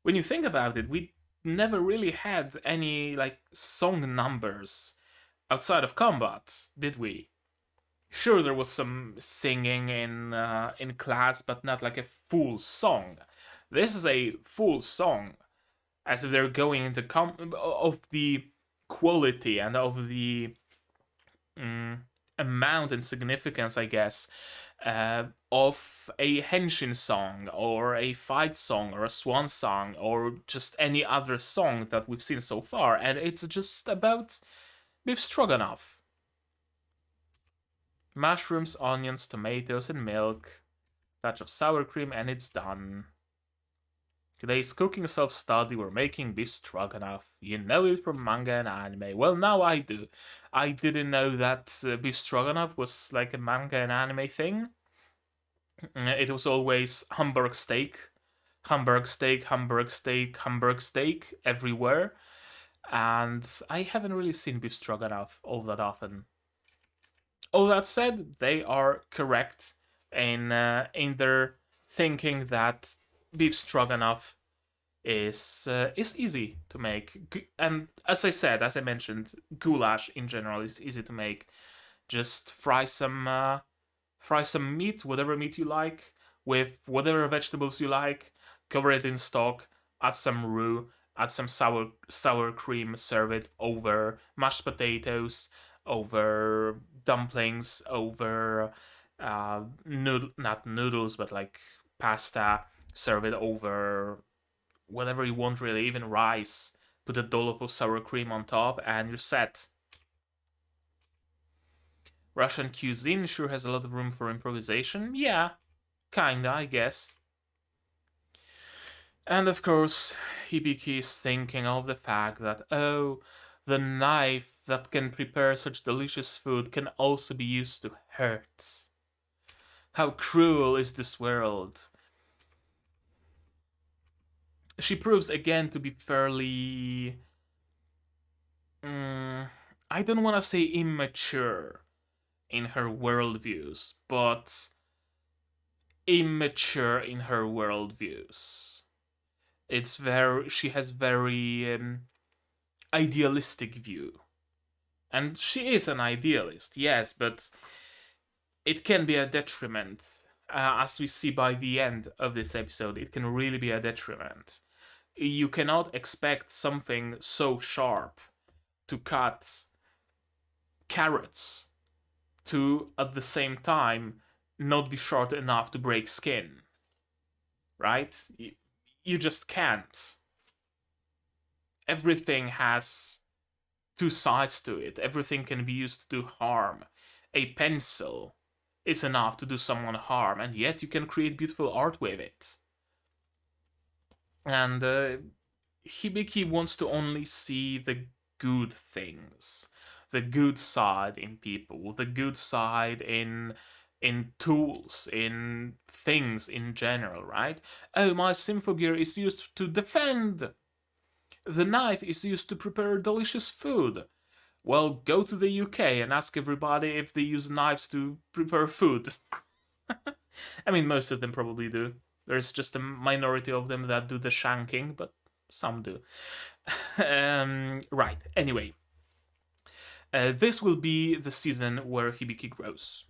when you think about it, we never really had any like song numbers outside of combat, did we? Sure, there was some singing in class, but not like a full song. This is a full song, as if they're going into of the quality and of the amount and significance, I guess, of a henshin song or a fight song or a swan song or just any other song that we've seen so far, and it's just about beef stroganoff. Mushrooms, onions, tomatoes, and milk. Touch of sour cream, and it's done. Today's cooking self-study, we're making beef stroganoff. You know it from manga and anime. Well, now I do. I didn't know that beef stroganoff was like a manga and anime thing. It was always Hamburg steak. Hamburg steak, Hamburg steak, Hamburg steak everywhere. And I haven't really seen beef stroganoff all that often. All that said, they are correct in their thinking that beef stroganoff is easy to make, and as I mentioned, goulash in general is easy to make. Just fry some meat, whatever meat you like, with whatever vegetables you like. Cover it in stock. Add some roux. Add some sour cream. Serve it over mashed potatoes, over dumplings, over not noodles, but like pasta. Serve it over whatever you want, really, even rice. Put a dollop of sour cream on top, and you're set. Russian cuisine sure has a lot of room for improvisation. Yeah, kinda, I guess. And of course, Hibiki is thinking of the fact that, oh, the knife that can prepare such delicious food can also be used to hurt. How cruel is this world? She proves again to be fairly... I don't want to say immature in her worldviews, but immature in her worldviews. She has very idealistic view. And she is an idealist, yes, but it can be a detriment as we see by the end of this episode, it can really be a detriment. You cannot expect something so sharp to cut carrots to, at the same time, not be short enough to break skin. Right? You just can't. Everything has two sides to it. Everything can be used to do harm. A pencil is enough to do someone harm, and yet you can create beautiful art with it. And Hibiki wants to only see the good things, the good side in people, the good side in tools, in things in general, right? Oh, my Symphogear is used to defend. The knife is used to prepare delicious food. Well, go to the UK and ask everybody if they use knives to prepare food. I mean, most of them probably do. There's just a minority of them that do the shanking, but some do. Right, anyway. This will be the season where Hibiki grows.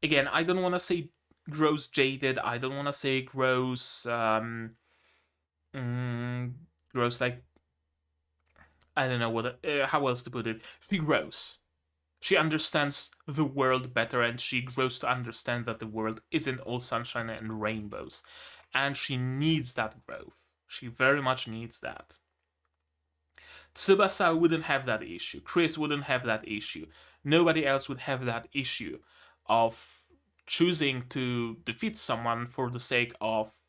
Again, I don't want to say grows jaded. I don't want to say grows... grows like... I don't know how else to put it. She grows. She understands the world better, and she grows to understand that the world isn't all sunshine and rainbows. And she needs that growth. She very much needs that. Tsubasa wouldn't have that issue. Chris wouldn't have that issue. Nobody else would have that issue of choosing to defeat someone for the sake of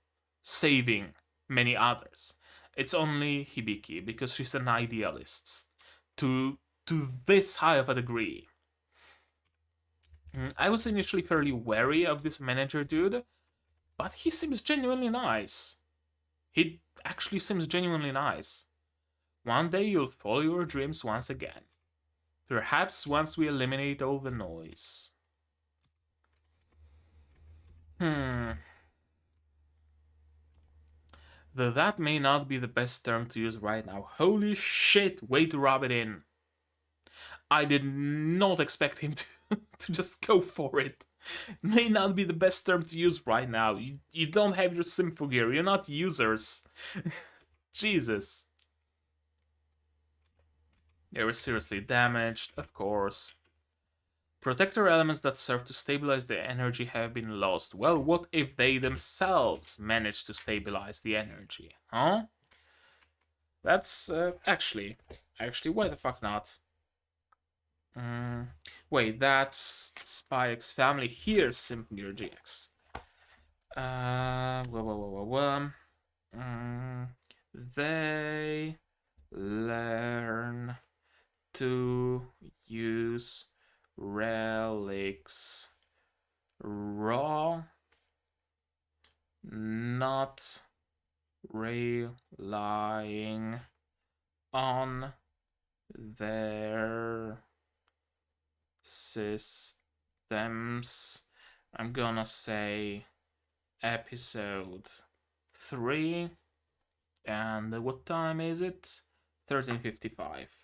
saving many others. It's only Hibiki, because she's an idealist. To this high of a degree. I was initially fairly wary of this manager dude, but he seems genuinely nice. He actually seems genuinely nice. One day you'll follow your dreams once again. Perhaps once we eliminate all the noise. Though that may not be the best term to use right now. Holy shit, way to rub it in. I did not expect him to just go for it. May not be the best term to use right now. You don't have your Symphogear. You're not users. Jesus. They were seriously damaged, of course. Protector elements that serve to stabilize the energy have been lost. Well, what if they themselves manage to stabilize the energy? Huh? That's, actually, why the fuck not? Wait, that's Spike's family. Here's Symphogear GX. They learn to use relics raw, not relying on their systems. I'm gonna say episode 3. And what time is it? 13:55.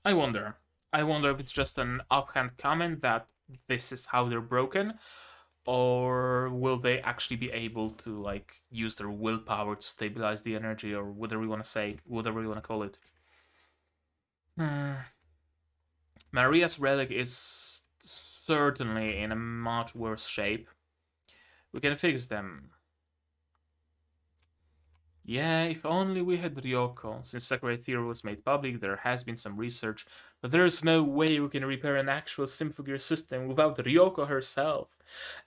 I wonder if it's just an offhand comment that this is how they're broken, or will they actually be able to like use their willpower to stabilize the energy, or whatever you want to say, whatever you want to call it. Maria's relic is certainly in a much worse shape. We can fix them. Yeah, if only we had Ryoko. Since Sakurai Theory was made public, there has been some research, but there's no way we can repair an actual Symphogear system without Ryoko herself.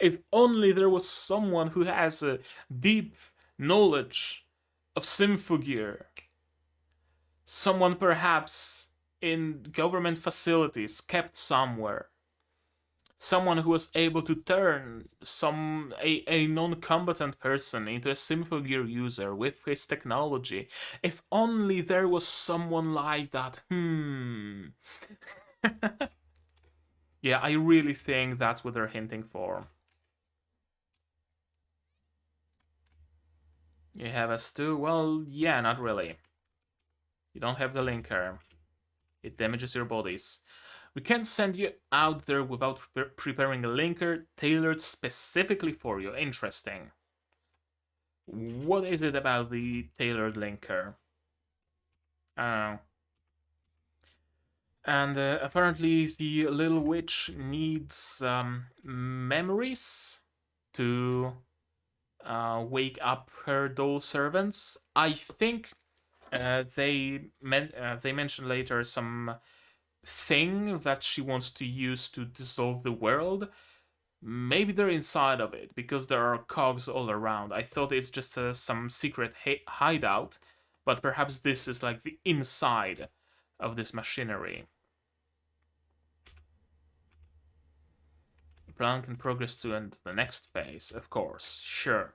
If only there was someone who has a deep knowledge of Symphogear. Someone perhaps in government facilities, kept somewhere. Someone who was able to turn a non-combatant person into a Symphogear user with his technology. If only there was someone like that. Yeah, I really think that's what they're hinting for. You have a stew? Well, yeah, not really. You don't have the linker. It damages your bodies. We can't send you out there without preparing a linker tailored specifically for you. Interesting. What is it about the tailored linker? I don't know. And apparently the little witch needs memories to wake up her doll servants. I think they mention later some thing that she wants to use to dissolve the world. Maybe they're inside of it because there are cogs all around. I thought it's just some secret hideout, but perhaps this is like the inside of this machinery. Plan can progress to the next phase, of course, sure.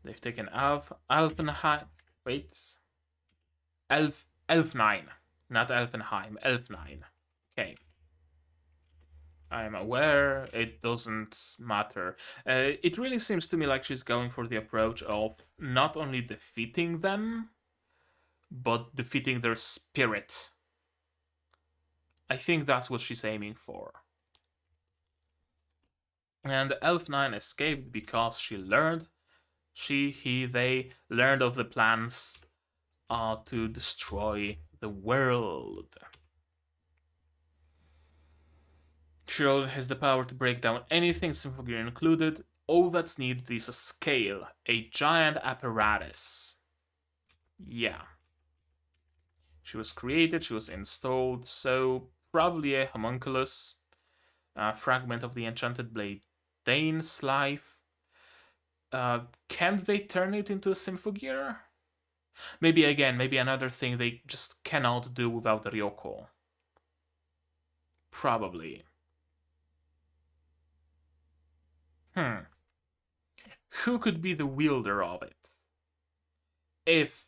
They've taken Alfenheim. Wait. Elfnine. Not Elfenheim, Elfnine. Okay. I'm aware, it doesn't matter. It really seems to me like she's going for the approach of not only defeating them, but defeating their spirit. I think that's what she's aiming for. And Elf9 escaped because she learned, they learned of the plans to destroy the world. Shiro has the power to break down anything, Symphogear included. All that's needed is a scale, a giant apparatus. Yeah. She was created, she was installed, so probably a homunculus, a fragment of the enchanted blade Dane's life. Can't they turn it into a Symphogear? Maybe another thing they just cannot do without Ryoko. Probably. Who could be the wielder of it? If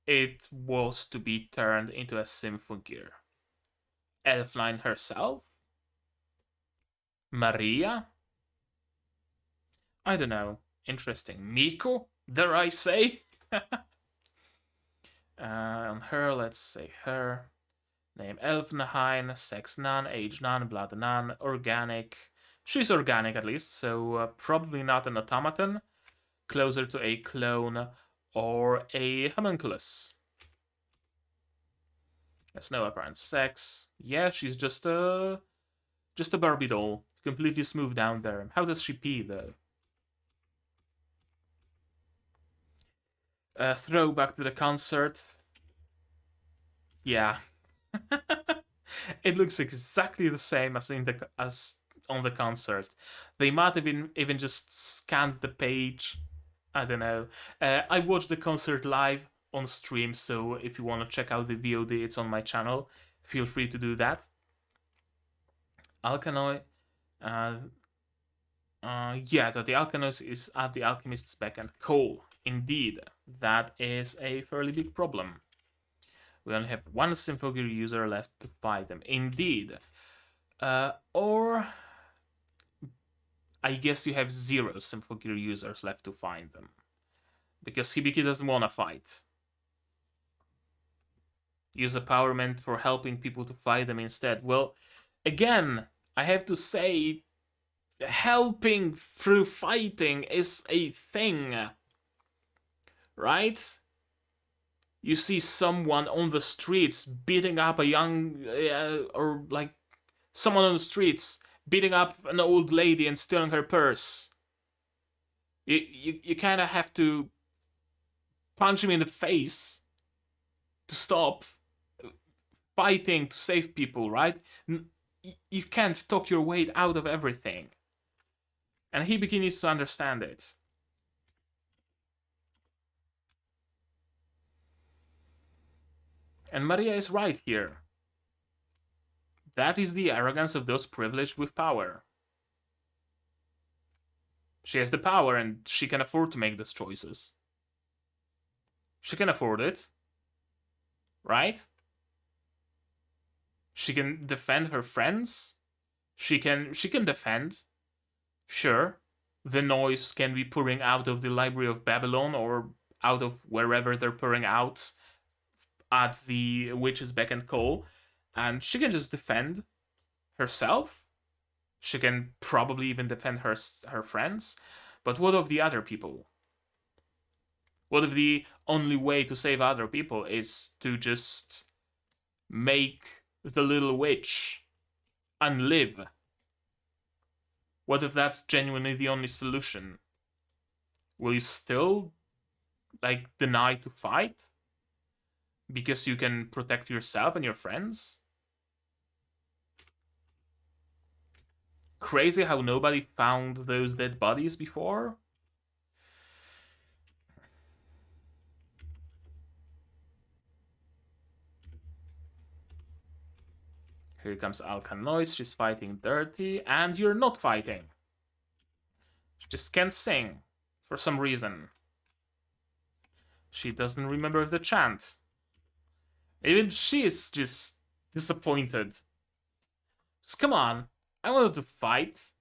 it was to be turned into a Symphogear. Elfline herself? Maria? I don't know. Interesting. Miko? Dare I say? On her, let's say her. Name Elfnheim, sex none, age none, blood none, organic. She's organic at least, so probably not an automaton. Closer to a clone or a homunculus. There's no apparent sex. Yeah, she's just a Barbie doll. Completely smooth down there. How does she pee though? Throwback to the concert. Yeah. It looks exactly the same as on the concert. They might have even just scanned the page. I don't know. I watched the concert live on stream, so if you want to check out the VOD, it's on my channel. Feel free to do that. Alkanoi. Yeah, that the alchemist is at the alchemist's beck and call. Indeed, that is a fairly big problem. We only have one Symphogear user left to fight them. Indeed. Or I guess you have 0 Symphogear users left to find them. Because Hibiki doesn't want to fight. Use a power meant for helping people to fight them instead. Well, again, I have to say, helping through fighting is a thing. Right? You see someone on the streets beating up a young, or like someone on the streets beating up an old lady and stealing her purse. You kind of have to punch him in the face to stop fighting to save people, right? You can't talk your way out of everything. And Hibiki needs to understand it. And Maria is right here. That is the arrogance of those privileged with power. She has the power and she can afford to make those choices. She can afford it. Right? She can defend her friends. She can defend. Sure. The noise can be pouring out of the Library of Babylon or out of wherever they're pouring out at the witch's beck and call. And she can just defend herself. She can probably even defend her friends. But what of the other people? What if the only way to save other people is to just make the little witch unlive? What if that's genuinely the only solution? Will you still, like, deny to fight? Because you can protect yourself and your friends? Crazy how nobody found those dead bodies before? Here comes Alkanois, she's fighting dirty, and you're not fighting. She just can't sing, for some reason. She doesn't remember the chant. Even she is just disappointed. Just come on, I wanted to fight.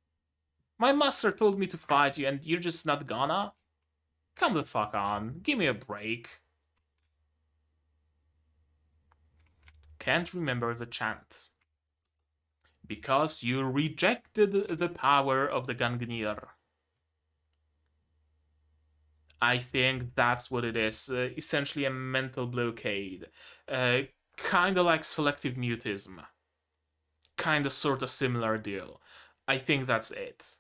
My master told me to fight you and you're just not gonna? Come the fuck on, give me a break. Can't remember the chant. Because you rejected the power of the Gangnir. I think that's what it is. Essentially a mental blockade. Kinda like selective mutism. Kinda sorta similar deal. I think that's it.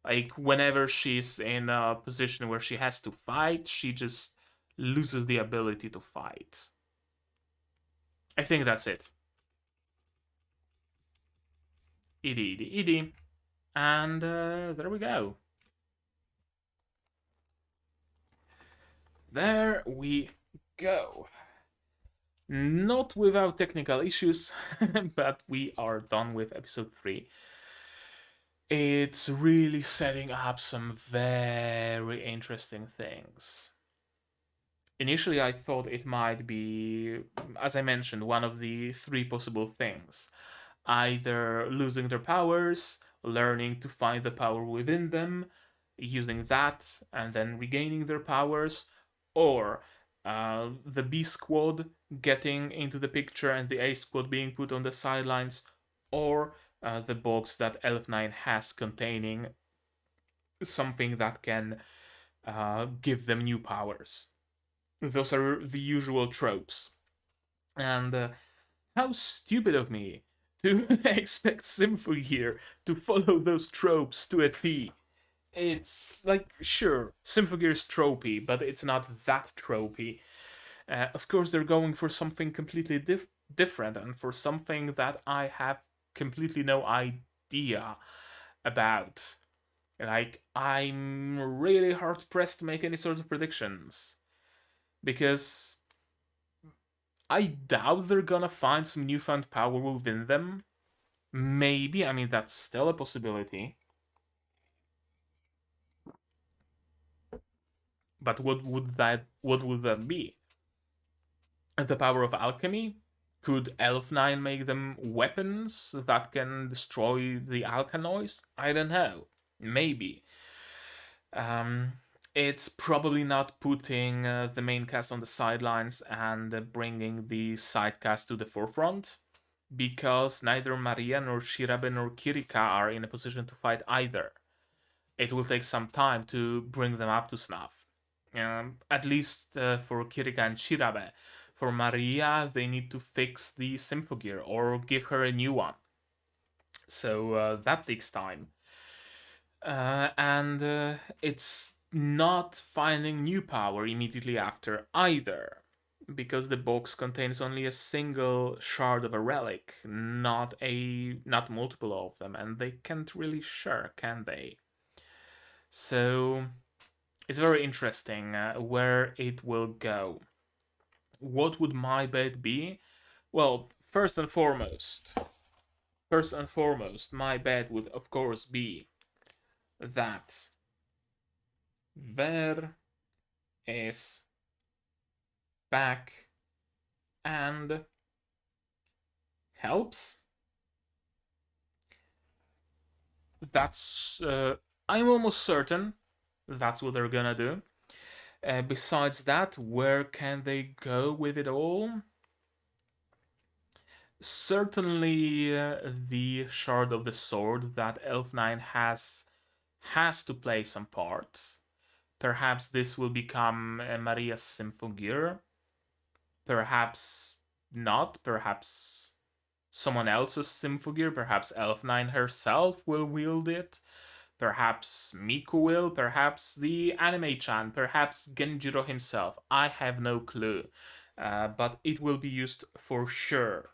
Like, whenever she's in a position where she has to fight, she just loses the ability to fight. I think that's it. Edie. And there we go. There we go. Not without technical issues, but we are done with episode 3. It's really setting up some very interesting things. Initially, I thought it might be, as I mentioned, one of the 3 possible things. Either losing their powers, learning to find the power within them, using that, and then regaining their powers, or the B squad getting into the picture and the A squad being put on the sidelines, or the box that Elf9 has containing something that can give them new powers. Those are the usual tropes. And how stupid of me to expect Symphogear to follow those tropes to a T. It's like, sure, Symphogear's tropey, but it's not that tropey. Of course, they're going for something completely different and for something that I have completely no idea about. Like, I'm really hard pressed to make any sort of predictions. Because I doubt they're gonna find some newfound power within them. Maybe, I mean, that's still a possibility. But what would that be? The power of alchemy? Could Elf9 make them weapons that can destroy the alkanoids? I don't know. Maybe. It's probably not putting the main cast on the sidelines and bringing the side cast to the forefront, because neither Maria nor Shirabe nor Kirika are in a position to fight either. It will take some time to bring them up to snuff. At least for Kirika and Shirabe. For Maria, they need to fix the Symphogear or give her a new one. So that takes time. And it's not finding new power immediately after either, because the box contains only a single shard of a relic, not multiple of them, and they can't really share, can they? So it's very interesting where it will go. What would my bet be? Well, first and foremost, my bet would of course be that there is back and helps. That's I'm almost certain that's what they're gonna do. Besides that, where can they go with it all? Certainly, the shard of the sword that Elf9 has to play some part. Perhaps this will become Maria's Symphogear. Perhaps not. Perhaps someone else's Symphogear. Perhaps Elf9 herself will wield it. Perhaps Miku will. Perhaps the anime-chan. Perhaps Genjuurou himself. I have no clue. But it will be used for sure.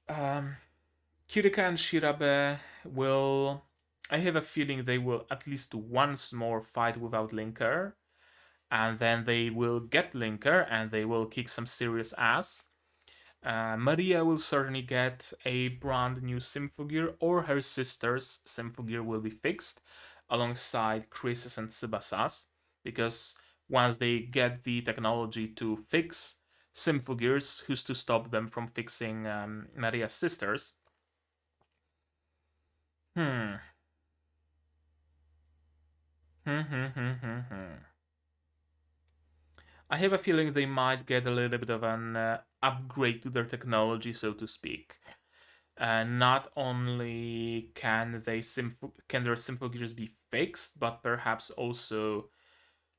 Kirika and Shirabe will. I have a feeling they will at least once more fight without Linker, and then they will get Linker and they will kick some serious ass. Maria will certainly get a brand new Symphogear, or her sister's Symphogear will be fixed alongside Chris's and Tsubasa's, because once they get the technology to fix Symphogears, who's to stop them from fixing Maria's sisters? Hmm. I have a feeling they might get a little bit of an upgrade to their technology, so to speak. Not only can their Symphogears be fixed, but perhaps also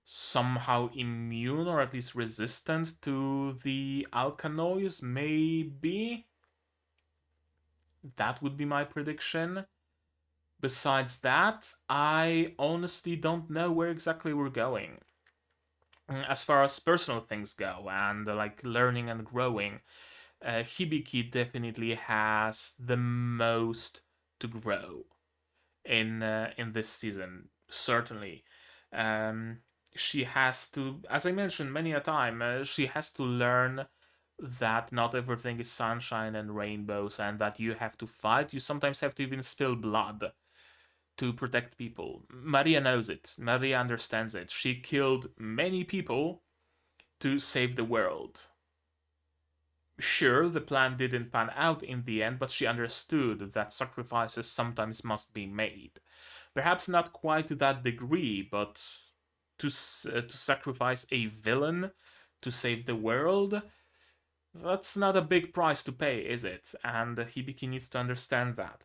somehow immune or at least resistant to the alkanoids, maybe? That would be my prediction. Besides that, I honestly don't know where exactly we're going. As far as personal things go and like learning and growing, Hibiki definitely has the most to grow in this season. Certainly, um, she has to, as I mentioned many a time, she has to learn that not everything is sunshine and rainbows, and that you have to fight. You sometimes have to even spill blood to protect people. Maria knows it. Maria understands it. She killed many people to save the world. Sure, the plan didn't pan out in the end, but she understood that sacrifices sometimes must be made. Perhaps not quite to that degree, but to sacrifice a villain to save the world, that's not a big price to pay, is it? And Hibiki needs to understand that.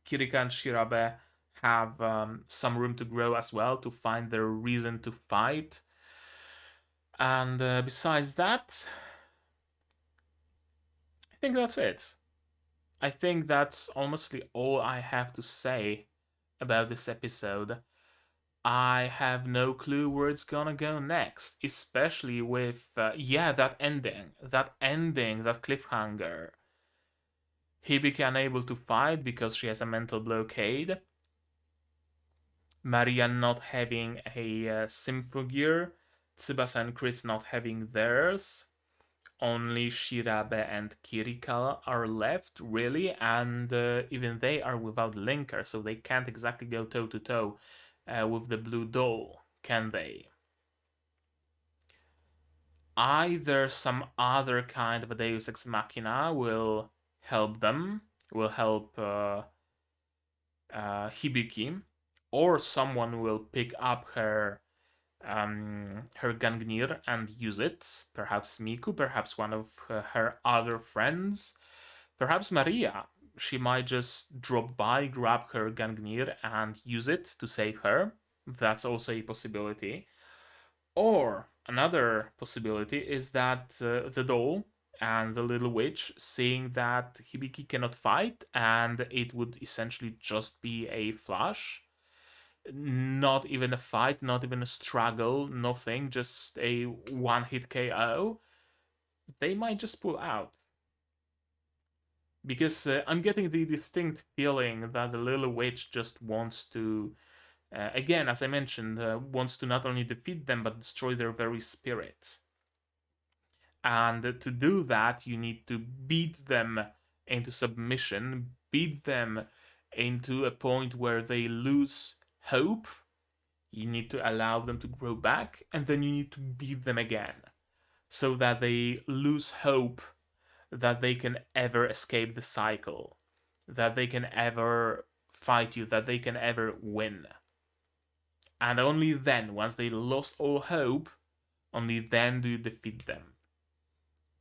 Kirika and Shirabe have some room to grow as well, to find their reason to fight. And besides that, I think that's it. I think that's honestly all I have to say about this episode. I have no clue where it's gonna go next, especially with, that ending. That cliffhanger. Hibiki unable to fight because she has a mental blockade. Maria not having a Symphogear. Tsubasa and Chris not having theirs. Only Shirabe and Kirika are left, really, and even they are without Linker, so they can't exactly go toe to toe with the Blue Doll, can they? Either some other kind of a Deus Ex Machina will help them, will help Hibiki, or someone will pick up her Gangnir and use it. Perhaps Miku, perhaps one of her other friends, perhaps Maria. She might just drop by, grab her Gangnir, and use it to save her. That's also a possibility. Or another possibility is that the doll and the little witch, seeing that Hibiki cannot fight and it would essentially just be a flash, not even a fight, not even a struggle, nothing, just a one hit KO, they might just pull out. Because I'm getting the distinct feeling that the little witch just wants to, again, as I mentioned, wants to not only defeat them but destroy their very spirit. And to do that, you need to beat them into submission, beat them into a point where they lose hope. You need to allow them to grow back, and then you need to beat them again so that they lose hope that they can ever escape the cycle, that they can ever fight you, that they can ever win. And only then, once they lost all hope, only then do you defeat them.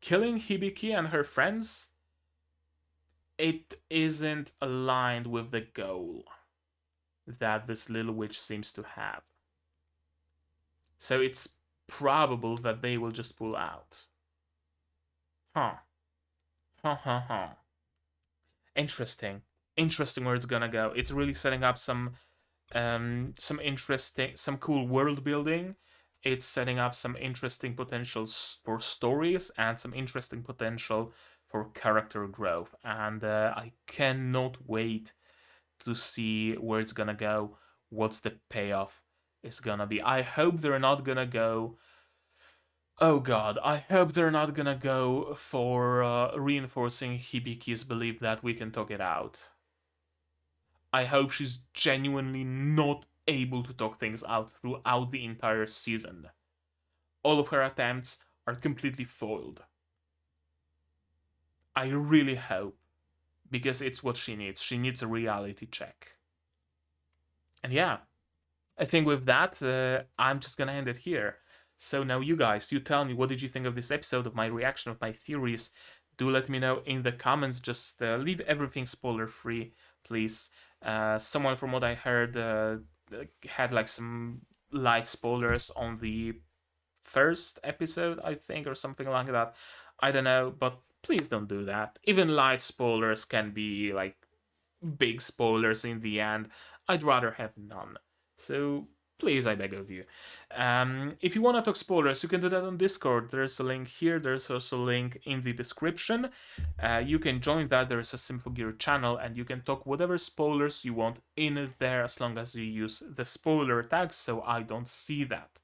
killing Hibiki and her friends, it isn't aligned with the goal that this little witch seems to have. So it's probable that they will just pull out. Huh. Huh, huh, huh. Interesting. Interesting where it's gonna go. It's really setting up some interesting, some cool world building. It's setting up some interesting potentials for stories and some interesting potential for character growth. And I cannot wait to see where it's gonna go, what's the payoff is gonna be. I hope they're not gonna go. Oh god, I hope they're not gonna go for reinforcing Hibiki's belief that we can talk it out. I hope she's genuinely not able to talk things out throughout the entire season. All of her attempts are completely foiled. I really hope, because it's what she needs. She needs a reality check. And yeah, I think with that, I'm just gonna end it here. So now you guys, you tell me, what did you think of this episode, of my reaction, of my theories? Do let me know in the comments. Just leave everything spoiler free, please. Someone, from what I heard, had like some light spoilers on the first episode, I think, or something like that. I don't know, but please don't do that. Even light spoilers can be like big spoilers in the end. I'd rather have none. So please, I beg of you. If you want to talk spoilers, you can do that on Discord. There's a link here. There's also a link in the description. You can join that. There's a Symphogear channel, and you can talk whatever spoilers you want in there, as long as you use the spoiler tags, so I don't see that.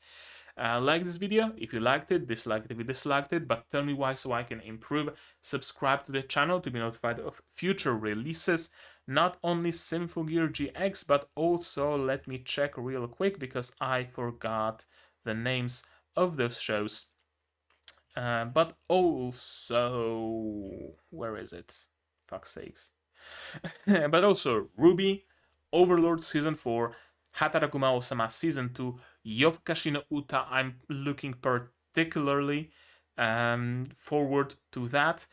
Like this video if you liked it, dislike it if you disliked it, but tell me why so I can improve. Subscribe to the channel to be notified of future releases. Not only Symphogear GX, but also, let me check real quick because I forgot the names of those shows. But also, where is it? Fuck's sakes. But also Ruby, Overlord Season 4, Hataraku Mao-sama Season 2, Yofukashi no Uta. I'm looking particularly forward to that.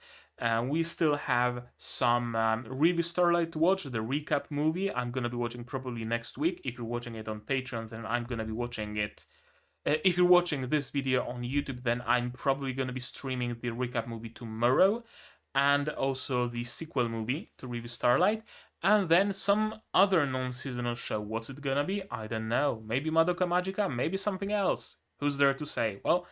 We still have some Review Starlight to watch, the recap movie. I'm gonna be watching probably next week. If you're watching it on Patreon, then I'm gonna be watching it. If you're watching this video on YouTube, then I'm probably gonna be streaming the recap movie tomorrow, and also the sequel movie to Review Starlight, and then some other non-seasonal show. What's it gonna be? I don't know. Maybe Madoka Magica, maybe something else. Who's there to say? Well,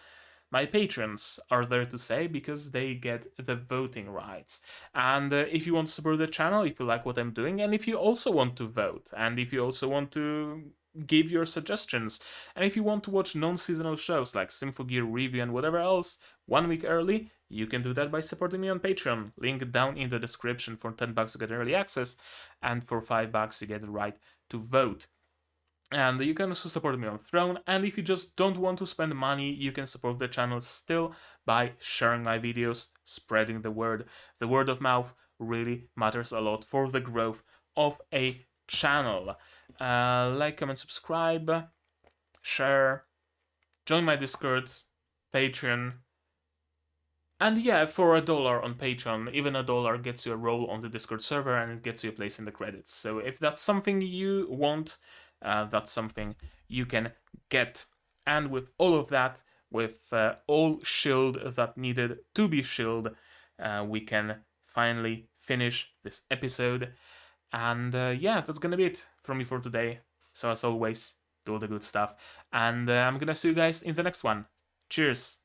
my patrons are there to say, because they get the voting rights. And if you want to support the channel, if you like what I'm doing, and if you also want to vote, and if you also want to give your suggestions, and if you want to watch non-seasonal shows like Symphogear Review and whatever else 1 week early, you can do that by supporting me on Patreon. Link down in the description. For $10 to get early access, and for $5 you get the right to vote. And you can also support me on Throne, and if you just don't want to spend money, you can support the channel still by sharing my videos, spreading the word. The word of mouth really matters a lot for the growth of a channel. Like, comment, subscribe, share, join my Discord, Patreon. And yeah, for $1 on Patreon, even $1 gets you a role on the Discord server, and it gets you a place in the credits. So if that's something you want, that's something you can get. And with all of that, with all shield that needed to be shield, we can finally finish this episode. And yeah, that's gonna be it from me for today. So as always, do all the good stuff, and I'm gonna see you guys in the next one. Cheers!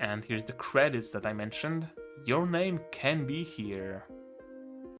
And here's the credits that I mentioned. Your name can be here.